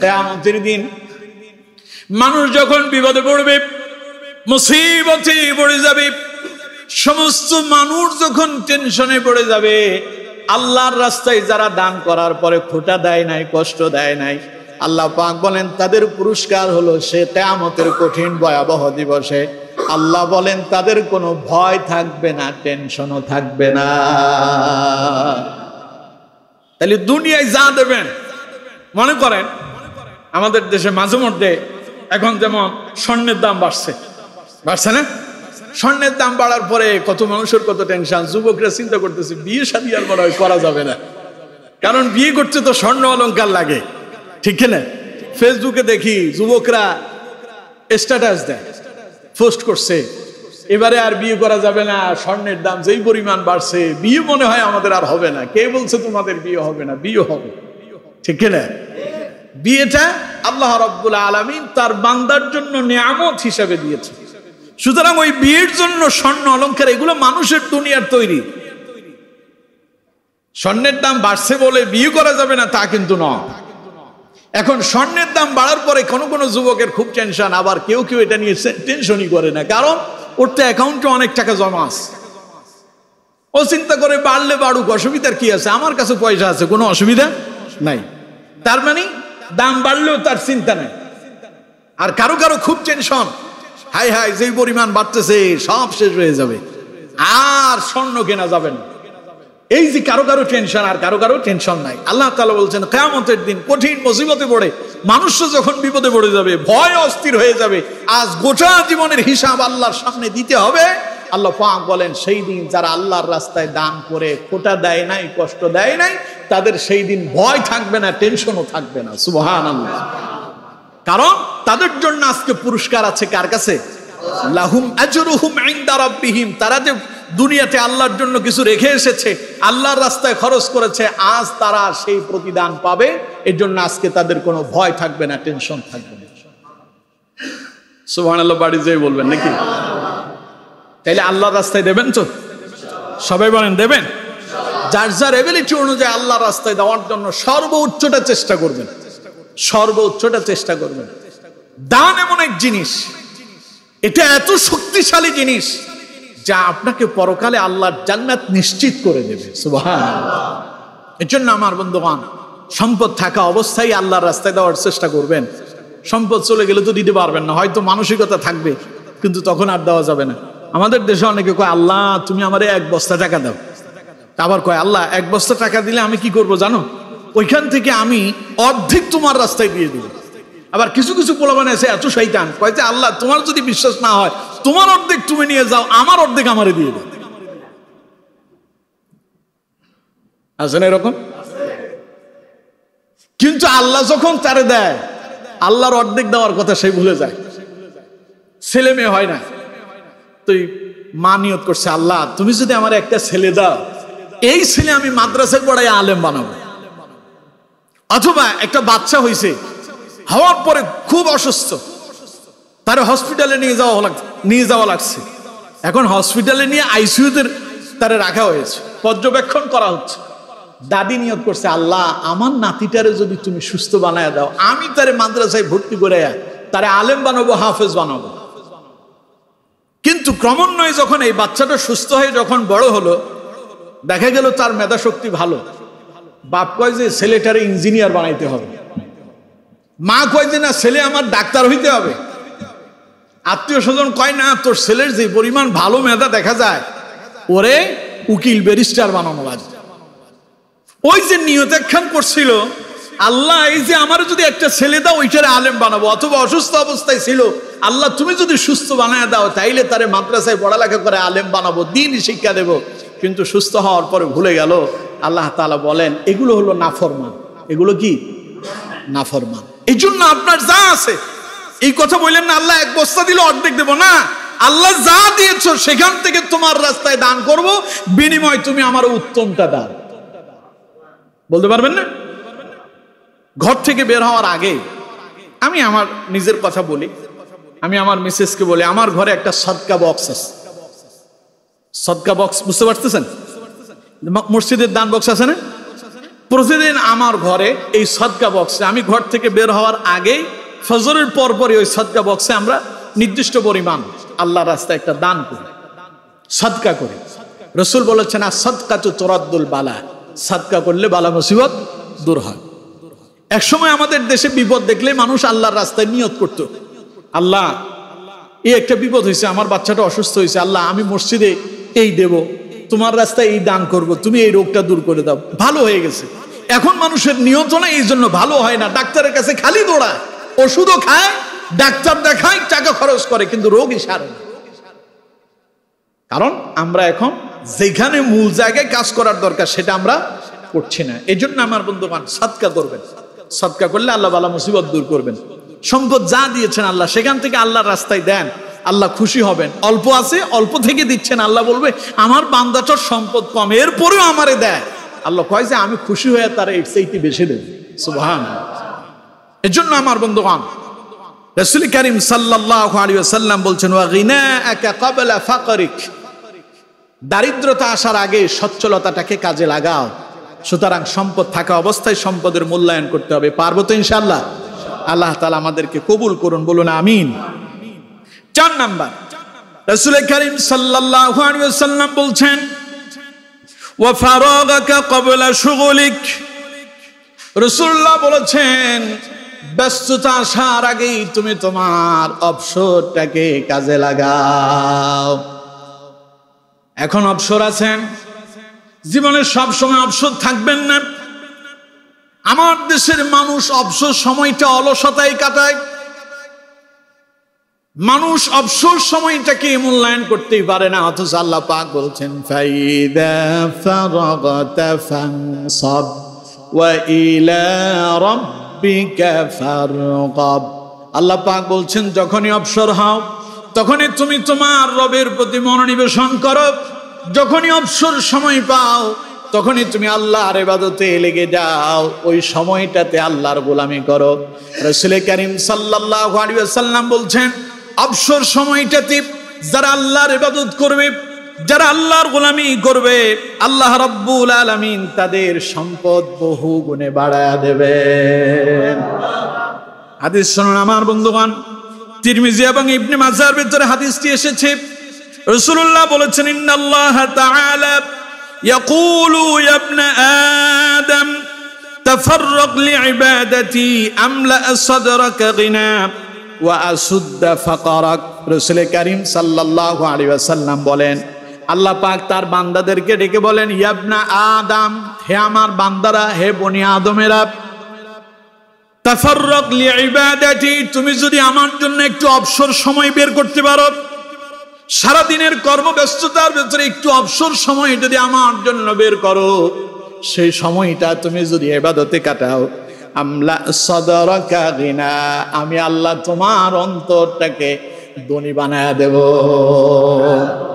কিয়ামতের দিন মানুষ যখন বিপদে পড়বে মুসিবতে পড়ে যাবে সমস্ত মানুষ যখন টেনশনে পড়ে যাবে আল্লাহর রাস্তায় যারা দান করার পরে খোটা দেয় নাই কষ্ট দেয় নাই আল্লাহ পাক বলেন তাদের পুরস্কার হলো সে কিয়ামতের কঠিন ভয়াবহ দিবসে আল্লাহ বলেন তাদের কোনো ভয় থাকবে না টেনশনও থাকবে না তাহলে দুনিয়ায় যা দেবেন মনে করেন আমাদের দেশে মাঝে মধ্যে এখন যেমন স্বর্ণের দাম বাড়ছে না স্বর্ণের দাম বাড়ার পরে কত মানুষের কত টেনশন যুবকরা চিন্তা করতেছে বিয়ে শাদী আর মনে হয় করা যাবে না কারণ বিয়ে করতে তো স্বর্ণ অলংকার লাগে ঠিক না ফেসবুকে দেখি যুবকরা স্ট্যাটাস দেয় পোস্ট করছে এবারে আর বিয়ে করা যাবে না স্বর্ণের দাম যেই পরিমাণ বাড়ছে বিয়ে মনে হয় আমাদের আর হবে না কে বলছে তোমাদের বিয়ে হবে না বিয়ে হবে ঠিক না বিয়েটা আল্লাহ রাব্বুল আলামিন তার বান্দার জন্য নিয়ামত হিসেবে দিয়েছে সুতরাং ওই বিয়ের জন্য স্বর্ণ অলংকার এগুলো মানুষের দুনিয়ার তৈরি স্বর্ণের দাম বাড়ছে বলে বিয়ে করা যাবে না তা কিন্তু নয় এখন স্বর্ণের দাম বাড়ার পরে কোনো কোনো যুবকের খুব টেনশন আবার কেউ কেউ এটা নিয়ে টেনশনই করে না কারণ ওর তো অ্যাকাউন্টে অনেক টাকা জমা আছে ও চিন্তা করে বাড়লে বাড়ুক অসুবিধার কি আছে আমার কাছে পয়সা আছে কোনো অসুবিধা নাই তার মানে দাম বাড়লেও তার চিন্তা নাই আর কারো কারো খুব টেনশন হাই হাই যেই পরিমাণ বাড়তেছে সব শেষ হয়ে যাবে আর স্বর্ণ কেনা যাবে না এই যে কারো কারো টেনশন আর কারো কারো টেনশন নাই আল্লাহ তাআলা বলছেন কিয়ামতের দিন কঠিন মুসিবতে পড়ে মানুষ যখন বিপদে পড়ে যাবে ভয় অস্থির হয়ে যাবে আজ গোটা জীবনের হিসাব আল্লাহর সামনে দিতে হবে আল্লাহ পাক বলেন সেই দিন যারা আল্লাহর রাস্তায় দান করে খোটা দেয় নাই কষ্ট দেয় নাই তাদের সেই দিন ভয় থাকবে না টেনশনও থাকবে না সুবহানাল্লাহ কারণ তাদের জন্য আজকে পুরস্কার আছে কার কাছে লাহুম আজরুহুম ইনদা রাব্বিহিম তারা যে দুনিয়াতে আল্লাহর জন্য কিছু রেখে এসেছে আল্লাহর রাস্তায় খরচ করেছে আজ তারা সেই প্রতিদান পাবে এর জন্য আজকে তাদের কোনো ভয় থাকবে না টেনশন থাকবে না সুবহানাল্লাহ বাড়ি যেই বলবেন নাকি তাইলে আল্লাহর রাস্তায় দেবেন তো সবাই বলেন দেবেন যার যার এবিলিটি অনুযায়ী আল্লাহর রাস্তায় দেওয়ার জন্য সর্বোচ্চটা চেষ্টা করবেন সর্বোচ্চটা চেষ্টা করবেন দান এমন এক জিনিস এটা এত শক্তিশালী জিনিস যা আপনাকে পরকালে আল্লাহর জান্নাত নিশ্চিত করে দেবে সুবহানাল্লাহ এজন্য আমার বন্ধুগণ সম্পদ থাকা অবস্থায় আল্লাহর রাস্তায় দেওয়ার চেষ্টা করবেন সম্পদ চলে গেলে তো দিতে পারবেন না হয়তো মানসিকতা থাকবে কিন্তু তখন আর দেওয়া যাবে না আমাদের দেশে অনেকে কয় আল্লাহ তুমি আমারে 1 বস্তা টাকা দাও আবার কয় আল্লাহ 1 বস্তা টাকা দিলে আমি কি করব জানো, ওইখান থেকে আমি অর্ধেক তোমার রাস্তায় দিয়ে দিব। আবার কিছু কিছু পোলাপান আছে এত শয়তান, কয় যে আল্লাহ তোমার যদি বিশ্বাস না হয় তোমার অর্ধেক তুমি নিয়ে যাও, আমার অর্ধেক আমারে দিয়ে দাও। আছে না এরকম? কিন্তু আল্লাহ যখন তারে দেয়, আল্লাহর অর্ধেক দেওয়ার কথা সে ভুলে যায়। ছেলে মেয়ে হয় না, তুই মা নিয়ত করছে আল্লাহ তুমি যদি আমার একটা ছেলে দাও, এই ছেলে আমি মাদ্রাসায় পড়াই আলেম বানাবো। অথবা একটা বাচ্চা হয়েছে, হওয়ার পরে খুব অসুস্থ, তার হসপিটালে নিয়ে যাওয়া লাগছে। এখন হসপিটালে নিয়ে আইসিইউতে তারে রাখা হয়েছে, পর্যবেক্ষণ করা হচ্ছে। দাদি নিয়ত করছে আল্লাহ আমার নাতিটারে যদি তুমি সুস্থ বানায় দাও, আমি তারে মাদ্রাসায় ভর্তি করে তারে আলেম বানাবো, হাফেজ বানাবো। কিন্তু ক্রমান্বয়ে যখন এই বাচ্চাটা সুস্থ হয়ে যখন বড় হলো, দেখা গেল তার মেধা শক্তি ভালো। বাপ কয় যে ছেলেটারে ইঞ্জিনিয়ার বানাইতে হবে, মা কয় যে না ছেলে আমার ডাক্তার হইতে হবে, আত্মীয় স্বজন কয় না তোর ছেলের যে পরিমাণ ভালো মেধা দেখা যায় ওরে উকিল ব্যারিস্টার বানানো লাগবে। ওই যে নিয়তেক্ষণ করছিল আল্লাহ এই যে আমার যদি একটা ছেলে দাও ওইটারে আলেম বানাবো, অথবা অসুস্থ অবস্থায় ছিল আল্লাহ তুমি যদি সুস্থ বানায় দাও তাইলে তারে মাদ্রাসায় পড়ালেখা করে আলেম বানাবো, দিন শিক্ষা দেব। কিন্তু সুস্থ হওয়ার পরে ভুলে গেল। আল্লাহ তাআলা বলেন এগুলো হলো নাফরমান। এগুলো কি? নাফরমান। এই জন্য আপনার যা আছে, এই কথা বললেন না আল্লাহ 1 বস্তা দিলে অর্ধেক দেব না, আল্লাহ যা দিয়েছো সেখান থেকে তোমার রাস্তায় দান করব, বিনিময় তুমি আমার উত্তমটা দাও। বলতে পারবেন না? ঘর থেকে বের হওয়ার আগে আমি আমার নিজের কথা বলি, আমি আমার মিসেসকে বলি আমার ঘরে একটা সদকা বক্স আছে। সদকা বক্স বুঝতে পারতেছেন? মসজিদের দান বক্স আছে না? প্রতিদিন আমার ঘরে এই সদকা বক্সে আমি ঘর থেকে বের হওয়ার আগে ফজরের পরপরই ওই সদকা বক্সে আমরা নির্দিষ্ট পরিমাণ আল্লাহর রাস্তায় একটা দান করি, সদকা করি। রাসূল বলেছেন as-সাদকাতু তুরাদ্দুল বালা, সদকা করলে বালা মুসিবত দূর হয়। এক সময় আমাদের দেশে বিপদ দেখলে মানুষ আল্লাহর রাস্তায় নিয়ত করত, আল্লাহ এই একটা বিপদ হয়েছে, আমার বাচ্চাটা অসুস্থ হয়েছে, আল্লাহ আমি মসজিদে এই দেব, তোমার রাস্তায় এই দান করব, তুমি এই রোগটা দূর করে দাও। ভালো হয়ে গেছে। এখন মানুষের নিয়ত না, এই জন্য ভালো হয় না, ডাক্তারের কাছে খালি দৌড়ায়, ওষুধও খায়, ডাক্তার দেখায়, টাকা খরচ করে, কিন্তু রোগই সারে না। কারণ আমরা এখন যেখানে মূল জায়গায় কাজ করার দরকার সেটা আমরা করছি না। এই জন্য আমার বন্ধুগণ সদকা করবেন, সদকা করলে আল্লাহ বালা মুসিবত দূর করবেন। সম্পদ যা দিয়েছেন আল্লাহ সেখান থেকে আল্লাহর রাস্তায় দেন, আল্লাহ খুশি হবেন। অল্প আছে অল্প থেকে দিচ্ছেন, আল্লাহ বলবে আমার বান্দাটার সম্পদ কম এরপরেও আমারে দেয়, আল্লাহ কয় যে আমি খুশি হয়ে তারা এর চাইতে বেশি দেব। সুবহানাল্লাহ। এর জন্য আমার বন্ধুগণ রাসূল করিম সাল্লাল্লাহু আলাইহি ওয়াসাল্লাম বলছেন ওয়া গিনাআকা ক্বাবলা ফাকরিক, দারিদ্রতা আসার আগে সচ্ছলতাটাকে কাজে লাগাও। সুতরাং সম্পদ থাকা অবস্থায় সম্পদের মূল্যায়ন করতে হবে। পারবো তো ইনশাআল্লাহ? আল্লাহ তাআলা আমাদেরকে কবুল করুন, বলুন আমিন। 4 নাম্বার, রাসূল করিম সাল্লাল্লাহু আলাইহি ওয়াসাল্লাম বলছেন ওয়া ফারাগাকা ক্বাবলা শুগুলিক, রাসূলুল্লাহ বলেছেন ব্যস্ততা আসার আগেই তুমি তোমার অবসরটাকে কাজে লাগাও। এখন অবসর আছেন, জীবনে সব সময় অবসর থাকবেন না। আমার দেশের মানুষ অবসর সময়টা অলসতায় কাটায়। মানুষ অবসর সময়টাকে মূল্যায়ন করতেই পারে না, অথচ আল্লাহ পাক বলছেন ফাইদা ফারাগতা ফানসাব ওয়া ইলা রাব্বিকা ফারগাব। আল্লাহ পাক বলছেন যখনই অবসর হও তখনই তুমি তোমার রবের প্রতি মনোনিবেশন করো, যখনই অবসর সময় পাও তখনই তুমি আল্লাহর ইবাদতে লেগে যাও, ওই সময়টাতে আল্লাহর গোলামি করো। রাসূল করিম সাল্লাল্লাহু আলাইহি ওয়াসাল্লাম বলছেন অবসর সময়টাতে যারা আল্লাহর ইবাদত করবে, যারা আল্লাহর গোলামি করবে, আল্লাহ রাব্বুল আলামিন তাদের সম্পদ বহু গুণে বাড়ায়া দেবেন। হাদিস শুনুন আমার বন্ধুগণ, তিরমিজি এবং ইবনে মাজাহর ভিতরে হাদিসটি এসেছে। রাসূলুল্লাহ বলেছেন ইন্নাল্লাহ তাআলা ইয়াকুলু ইয়া ইবনা আদম তাফাররাগ লিইবাদাতি আমলা সাদরাকা গিনা ওয়া আসুদ্দা ফাকারাক। রাসূল করিম সাল্লাল্লাহু আলাইহি ওয়াসাল্লাম বলেন আল্লাহ পাক তার বান্দাদেরকে ডেকে বলেন, ইয়াবনা আদম, হে আমার বান্দারা, হে বনি আদমেরা, তাফাররাক লিইবাদাতি, তুমি যদি আমার জন্য একটু অবসর সময় বের করতে পারো, সারাদিনের কর্মব্যস্ততার ভেতরে একটু অবসর সময় যদি আমার জন্য বের করো, সেই সময়টা তুমি যদি ইবাদতে কাটাও, আমলা সাদরাকা গিনা, আমি আল্লাহ তোমার অন্তরটাকে ধনী বানায়া দেব,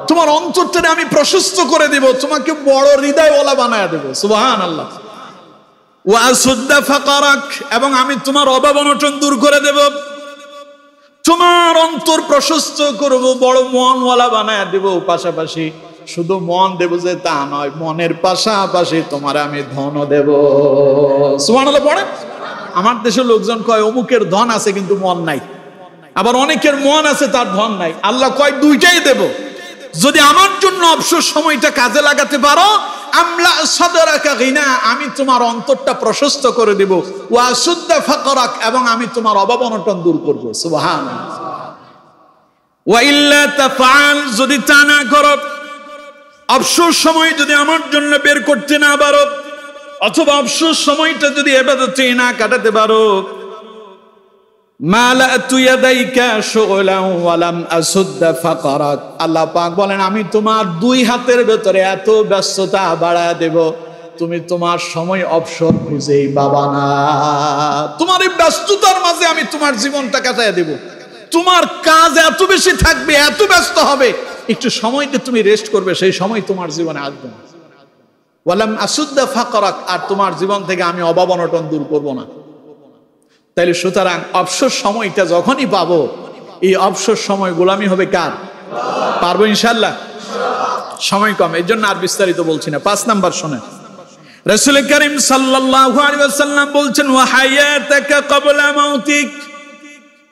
তোমার অন্তরটাকে আমি প্রশস্ত করে দেব, তোমাকে বড় হৃদয়ওয়ালা বানায়া দেব। সুবহানাল্লাহ। ওয়া আসুদ্দা ফাকারাক, এবং আমি তোমার অভাব অনটন দূর করে দেব, তোমার অন্তর প্রশস্ত করব, বড় মনওয়ালা বানায়া দেব। পাশাপাশি শুধু মন দেব যে তা নয়, মনের পাশাপাশি তোমার আমি ধন দেব। সুবহানাল্লাহ পড়ে। আমার দেশের লোকজন কয় অমুকের ধন আছে কিন্তু মন নাই, আবার অনেকের মন আছে তার ধন নাই। আল্লাহ কয় দুইটাই দেব, যদি আমার জন্য অবসর সময়টা কাজে লাগাতে পারো, আমলা সাদরাকা গিনা, আমি তোমার অন্তরটা প্রশস্ত করে দেব, ওয়া আসুদ্দা ফাকরাক, এবং আমি তোমার অভাব অনটন দূর করব। সুবহানাল্লাহ। ওয়া ইল্লা তাফআল, যদি তা না করো, অবসর সময় যদি আমার জন্য বের করতে না পারো, অথবা অবসর সময়টা যদি ইবাদতে না কাটাতে পারো, মালাতু ইয়াদাইকা শুগলান ওয়া লাম আসুদ্দা ফাকরাক, আল্লাহ পাক বলেন আমি তোমার দুই হাতের ভেতরে এত ব্যস্ততা বাড়ায় দেব, তুমি তোমার সময় অবসর খুঁজেই পাবা না। তোমার এই ব্যস্ততার মাঝে আমি তোমার জীবনটা কাটায় দেব, তোমার কাজ এত বেশি থাকবে, এত ব্যস্ত হবে, একটু সময়টা তুমি রেস্ট করবে, সেই সময় তোমার জীবনে আসবে না। ওয়া লাম আসুদ্দা ফাকরাক, আর তোমার জীবন থেকে আমি অভাব অনটন দূর করব না। তাইলে সুতরাং অবসর সময়টা যখনই পাবো, এই অবসর সময় গোলামি হবে কার? পারবো ইনশাআল্লাহ? সময় কম, এই জন্য আর বিস্তারিত বলছি না। 5 নাম্বার শোনেন, রাসূল করিম সাল্লাল্লাহু আলাইহি ওয়াসাল্লাম বলছেন, ওয়া হায়াতাকা ক্বাবলা মাউতিক।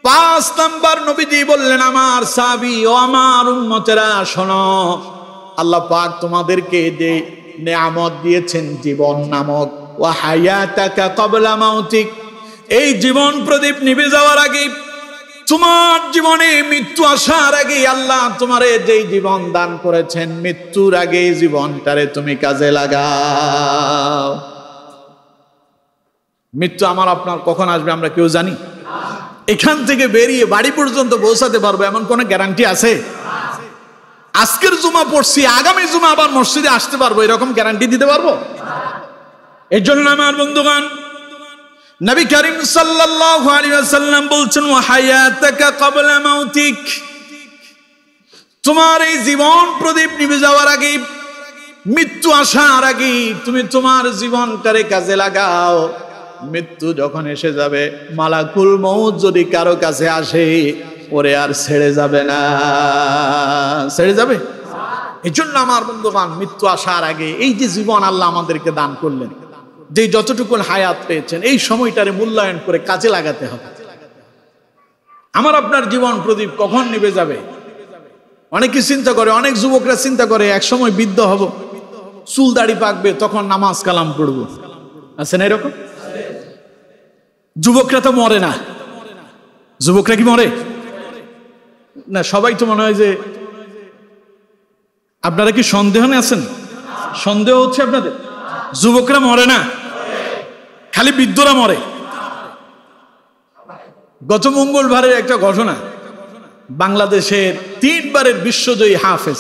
5 নাম্বার নবীজি বললেন, আমার সাহাবী ও আমার উম্মতেরা শোনো, আল্লাহ পাক তোমাদেরকে যে নিয়ামত দিয়েছেন জীবন নামক, ওয়া হায়াতাকা ক্বাবলা মাউতিক, এই জীবন প্রদীপ নিভে যাওয়ার আগে, তোমার জীবনে মৃত্যু আসার আগে আল্লাহ তোমারে যেই জীবন দান করেছেন, মৃত্যুর আগে জীবনটারে তুমি কাজে লাগাও। মৃত্যু আমার আপনার কখন আসবে আমরা কেউ জানি? এখান থেকে বেরিয়ে বাড়ি পর্যন্ত পৌঁছাতে পারবো এমন কোন গ্যারান্টি আছে? আজকের জুমা পড়ছি, আগামী জুমা আবার মসজিদে আসতে পারবো, এরকম গ্যারান্টি দিতে পারবো? এর জন্য আমার বন্ধুগণ, নবী করিম সাল্লাল্লাহু আলাইহি ওয়াসাল্লাম বলছেন, ওয়া হায়াতাকা ক্বাবলা মাউতিক, তোমার এই জীবন প্রদীপ নিভে যাওয়ার আগে, মৃত্যু আসার আগে তুমি তোমার জীবনটারে কাজে লাগাও। মৃত্যু যখন এসে যাবে, মালাকুল মউত যদি কারো কাছে আসে, ওরে আর ছেড়ে যাবে না। ছেড়ে যাবে? এই জন্য আমার বন্ধুগণ, মৃত্যু আসার আগে এই যে জীবন আল্লাহ আমাদেরকে দান করলেন, যে যতটুকু হায়াত পেয়েছেন, এই সময়টারে মূল্যায়ন করে কাজে লাগাতে হবে। আমার আপনার জীবন প্রদীপ কখন নিভে যাবে? অনেকে চিন্তা করে, অনেক যুবকরা চিন্তা করে এক সময় বৃদ্ধ হব, চুল দাড়ি পাকবে, তখন নামাজ কালাম পড়বো। আছে না এরকম? যুবকরা তো মরে না। যুবকরা কি মরে না? সবাই তো মনে হয় যে, আপনারা কি সন্দেহ নিয়ে আছেন? সন্দেহ হচ্ছে আপনাদের? যুবকরা মরে না, খালি বৃদ্ধরা মরে। গত মঙ্গলবারের একটা ঘটনা, বাংলাদেশের 3 বারের বিশ্বজয়ী হাফেজ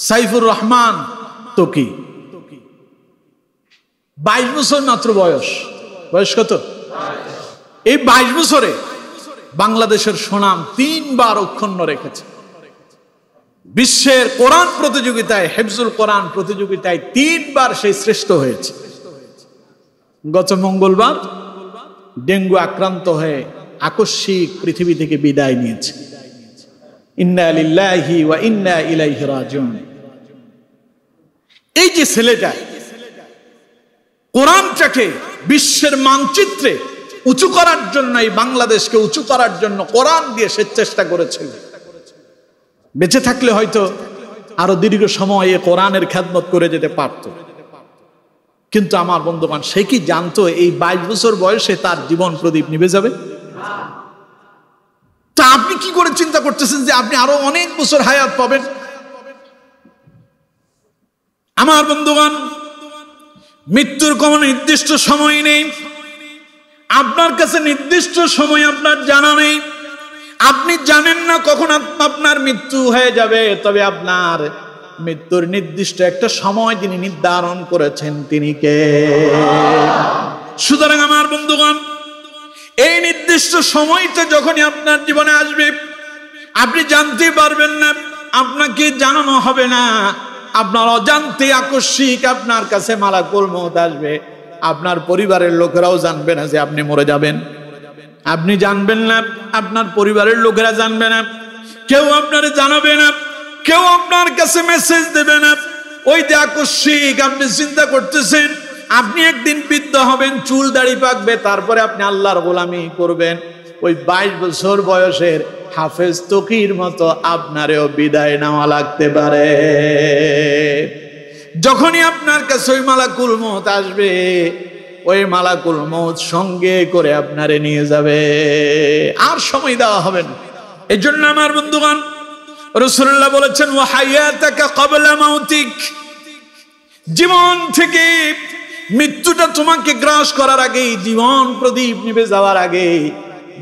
সাইফুর রহমান তকি, 22 বছর মাত্র বয়স। বয়স কত? এই 22 বছরে বাংলাদেশের সুনাম 3 বার অক্ষুণ্ণ রেখেছে। বিশ্বের কোরআন প্রতিযোগিতায়, হেফজুল কোরআন প্রতিযোগিতায় 3 বার সে শ্রেষ্ঠ হয়েছে। গত মঙ্গলবার ডেঙ্গু আক্রান্ত হয়ে আকস্মিক পৃথিবী থেকে বিদায় নিয়েছে। ইন্না লিল্লাহি ওয়া ইন্না ইলাইহি রাজিউন। এই যে ছেলেটা কোরআনটাকে বিশ্বের মানচিত্রে উঁচু করার জন্য, এই বাংলাদেশকে উঁচু করার জন্য কোরআন দিয়ে সে চেষ্টা করেছিল। বেঁচে থাকলে হয়তো আরো দীর্ঘ সময় এ কোরআনের খেদমত করে যেতে পারত, কিন্তু আমার বন্ধুগণ, সে কি জানতো এই 22 বছর বয়সে তার জীবন প্রদীপ নিভে যাবে? তা আপনি কি করে চিন্তা করতেছেন যে আপনি আরো অনেক বছর হায়াত পাবেন? আমার বন্ধুগণ, মৃত্যুর কোনো নির্দিষ্ট সময় নেই। আপনার কাছে নির্দিষ্ট সময় আপনার জানা নেই। আপনি জানেন না কখন আপনার মৃত্যু হয়ে যাবে, তবে আপনার মৃত্যুর নির্দিষ্ট একটা সময় যিনি নির্ধারণ করেছেন তিনি কে? সুতরাং আমার বন্ধুগণ, এই নির্দিষ্ট সময়টা যখনই আপনার জীবনে আসবে, আপনি জানতে পারবেন না, আপনাকে জানানো হবে না, আপনার অজান্তে আকস্মিক আপনার কাছে মালাকুল মউত আসবে। আপনার পরিবারের লোকেরাও জানবে না যে আপনি মরে যাবেন। আপনি জানবেন না, আপনার পরিবারের লোকেরা জানবে না, কেউ আপনার জানাবে না, কেউ আপনার কাছে মেসেজ দেবে না। ওই যে আকস্মিক আপনি চিন্তা করতেছেন আপনি একদিন বৃদ্ধ হবেন, চুল দাড়ি পাকবে, তারপরে আপনি আল্লাহর গোলামি করবেন। ওই 22 বছর বয়সের হাফেজ তকির মতো আপনারেও বিদায় নেওয়া লাগতে পারে। যখনই আপনার কাছে ওই মালাকুল মউত আসবে, ওই মালাকুল মউত সঙ্গে করে আপনারে নিয়ে যাবে, আর সময় দেওয়া হবে না। এই জন্য আমার বন্ধুগণ, রাসূলুল্লাহ বলেছেন ওয়া হায়াতাকা ক্বাবলা মাউতিক, জীবন থেকে মৃত্যুটা তোমাকে গ্রাস করার আগে, জীবন প্রদীপ নিভে যাওয়ার আগে,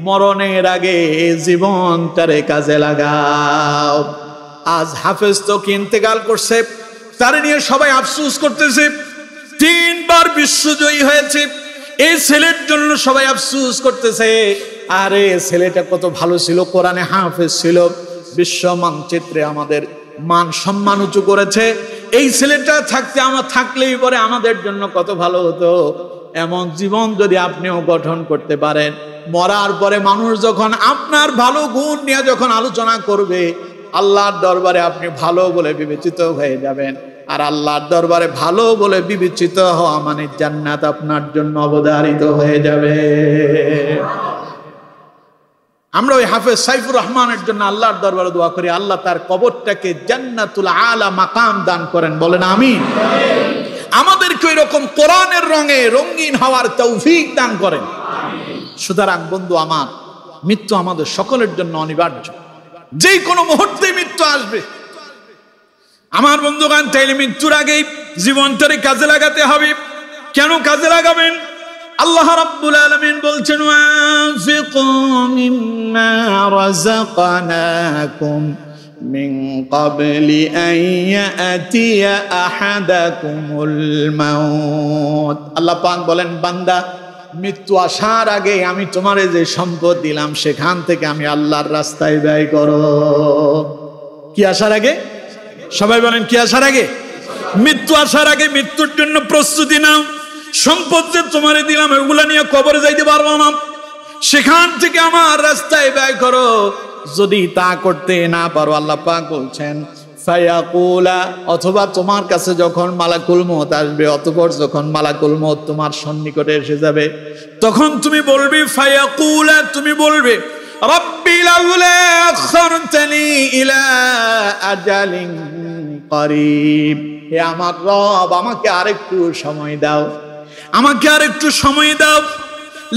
মরণের আগে জীবনটারে কাজে লাগাও। আজ হাফেজ তো ইন্তেকাল করছে, তারে নিয়ে সবাই আফসোস করতেছে। 3 বার বিশ্বজয়ী হয়েছে, এই ছেলের জন্য সবাই আফসোস করতেছে। আরে ছেলেটা কত ভালো ছিল, কোরআনে হাফেজ ছিল, বিশ্ব মানচিত্রে আমাদের মান সম্মান উঁচু করেছে। এই ছেলেটা থাকলেই পরে আমাদের জন্য কত ভালো হতো। এমন জীবন যদি আপনিও গঠন করতে পারেন, মরার পরে মানুষ যখন আপনার ভালো গুণ নিয়ে যখন আলোচনা করবে, আল্লাহর দরবারে আপনি ভালো বলে বিবেচিত হয়ে যাবেন। আর আল্লাহর দরবারে ভালো বলে বিবেচিত হওয়া মানে জান্নাত আপনার জন্য অবধারিত হয়ে যাবে। আমরা ওই হাফেজ সাইফুর রহমানের জন্য আল্লাহর দরবারে দোয়া করি, আল্লাহ তার কবরটাকে জান্নাতুল আলা মাকাম দান করেন, বলেন আমিন। আমাদেরকে ওই রকম কোরআনের রঙে রঙিন হওয়ার তৌফিক দান করেন। সুতরাং বন্ধু আমার, মৃত্যু আমাদের সকলের জন্য অনিবার্য, যে কোনো মুহূর্তে মৃত্যু আসবে। আমার বন্ধুগণ, তাইলে মৃত্যুর আগেই জীবনটারে কাজে লাগাতে হবে। কেন কাজে লাগাবেন? আল্লাহ রাব্বুল আলামিন বলছেন ওয়ানফিকু মিম্মা রাযাকনাকুম মিন ক্বাবলি আন ইয়াতিয়া আহাদাকুমুল মাউত। আল্লাহ পাক বলেন, বান্দা মৃত্যু আসার আগে আমি তোমারে যে সম্পদ দিলাম সেখান থেকে আমি আল্লাহর রাস্তায় ব্যয় করো। কি আসার আগে? সবাই বলেন, কি আসার আগে? মৃত্যু আসার আগে মৃত্যুর জন্য প্রস্তুতি নাও। সম্পদ যে তোমারে দিলাম ওগুলা নিয়ে কবরে যাইতে পারবো না, সেখান থেকে আমার রাস্তায় ব্যয় করো। যদি তা করতে না পারো, আল্লাহ পাক বলছেন ফায়াকুলা, অথবা তোমার কাছে যখন মালাকুল মউত আসবে, অতঃপর যখন মালাকুল মউত তোমার সন্নিকটে এসে যাবে, তখন তুমি বলবে ফায়াকুলা, তুমি বলবে রব্বি লাউলা আখখারতানি ইলা আজালিন করিব, হে আমার রব আমাকে আরেকটু সময় দাও, আমাকে আরেকটু সময় দাও।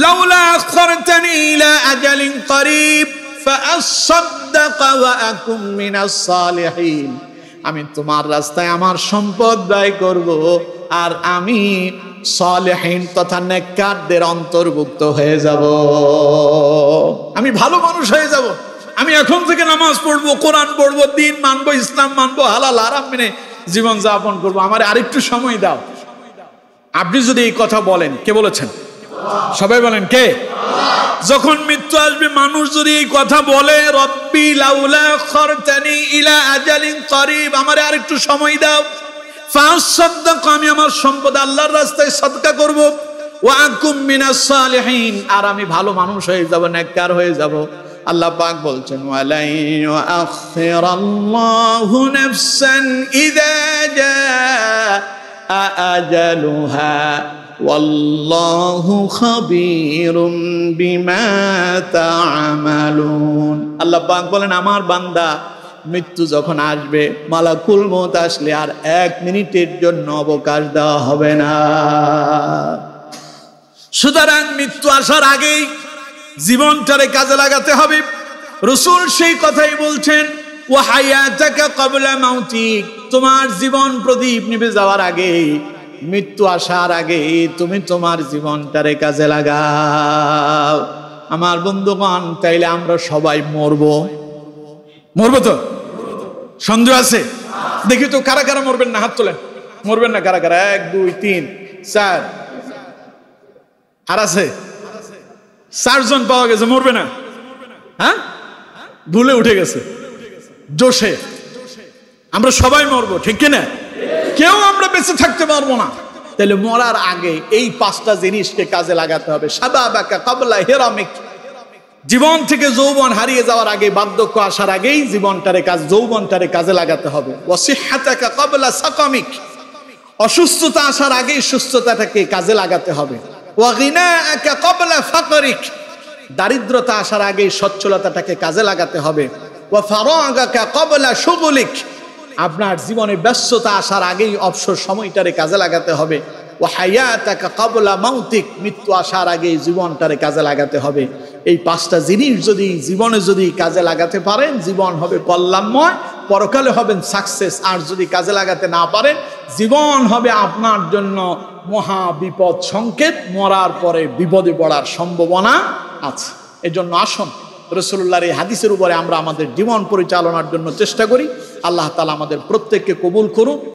লাউলা আখখারতানি ইলা আজালিন করিব ফাআসাদদাক ওয়া আকুম মিনাস সালিহিন, আমি তোমার রাস্তায় আমার সম্পদ ব্যয় করব আর আমি সালেহিন তথা নেককারদের অন্তর্ভুক্ত হয়ে যাব, আমি ভালো মানুষ হয়ে যাব। আমি এখন থেকে নামাজ পড়বো, কোরআন পড়বো, দিন মানবো, ইসলাম মানবো, হালাল হারাম মেনে জীবন যাপন করবো, আমার আরেকটু সময় দাও। আপনি যদি এই কথা বলেন, কে বলেছেন? সবাই বলেন, কে? যখন মৃত্যু আসবে মানুষ যদি এই কথা বলে, রব্বি লাউলা আখখারতানি ইলা আজালিন করিব, আমারে আরেকটু সময় দাও, ফাআসাদদাক, আমি আমার সম্পদ আল্লাহর রাস্তায় সাদকা করব, ওয়া আকুম মিনাস সালিহিন, আর আমি ভালো মানুষ হয়ে যাব, নেককার হয়ে যাব। আল্লাহ পাক বলছেন ওয়ালা ইউআখিরাল্লাহু নাফসান ইযা জাআ আজালুহা ওয়াল্লাহু খাবীরুম বিমা তা'মালুন। আল্লাহ পাক বলেন, আমার বান্দা মৃত্যু যখন আসবে, মালাকুল মউত আসলে আর 1 মিনিটের জন্য অবকাশ দেওয়া হবে না। সুতরাং মৃত্যু আসার আগেই জীবনটারে কাজে লাগাতে হবে। রাসূল সেই কথাই বলছেন ওয়া হায়াতাকা ক্বাবলা মাউতিক, তোমার জীবন প্রদীপ নিভে যাওয়ার আগে, মৃত্যু আসার আগে তুমি তোমার জীবনটারে কাজে লাগাও। আমার বন্ধুগণ, তাইলে আমরা সবাই মরবো তো? সন্দেহ আছে? দেখি তো কারা কারা মরবেন না, হাত তোলেন। মরবেন না কারা কারা? 1 2 3 4, আর আছে 4 জন পাওয়া গেছে। মরবে না? হ্যাঁ, ভুলে উঠে গেছে জোশে। আমরা সবাই মরবো, ঠিক কিনা? কেউ আমরা বেঁচে থাকতে পারবো না। তাহলে মরার আগে এই 5টা জিনিসকে কাজে লাগাতে হবে। শাবাবাকা ক্বাবলা হিরামিক, জীবন থেকে যৌবন হারিয়ে যাওয়ার আগে, বার্ধক্য আসার আগেই যৌবনটারে কাজে লাগাতে হবে। ওয়াসিহহাতাকা ক্বাবলা সাকামিক, অসুস্থতা আসার আগেই সুস্থতাটাকে কাজে লাগাতে হবে। ওয়া গিনাআকা ক্বাবলা ফাকরিক, দারিদ্রতা আসার আগেই সচ্ছলতাটাকে কাজে লাগাতে হবে। ওয়া ফারাগাকা ক্বাবলা শুগুলিক, আপনার জীবনে ব্যস্ততা আসার আগেই অবসর সময়টারে কাজে লাগাতে হবে। ওয়া হায়াতাকা ক্বাবলা মাউতিক, মৃত্যু আসার আগেই জীবনটারে কাজে লাগাতে হবে। এই 5টা জিনিস যদি জীবনে কাজে লাগাতে পারেন, জীবন হবে কল্যাণময়, পরকালে হবেন সাকসেস। আর যদি কাজে লাগাতে না পারেন, জীবন হবে আপনার জন্য মহা বিপদ সংকেত, মরার পরে বিপদে পড়ার সম্ভাবনা আছে। এজন্য আসুন রাসূলুল্লাহর এই হাদিসের উপরে আমরা আমাদের জীবন পরিচালনার জন্য চেষ্টা করি। আল্লাহ তাআলা আমাদের প্রত্যেককে কবুল করুন।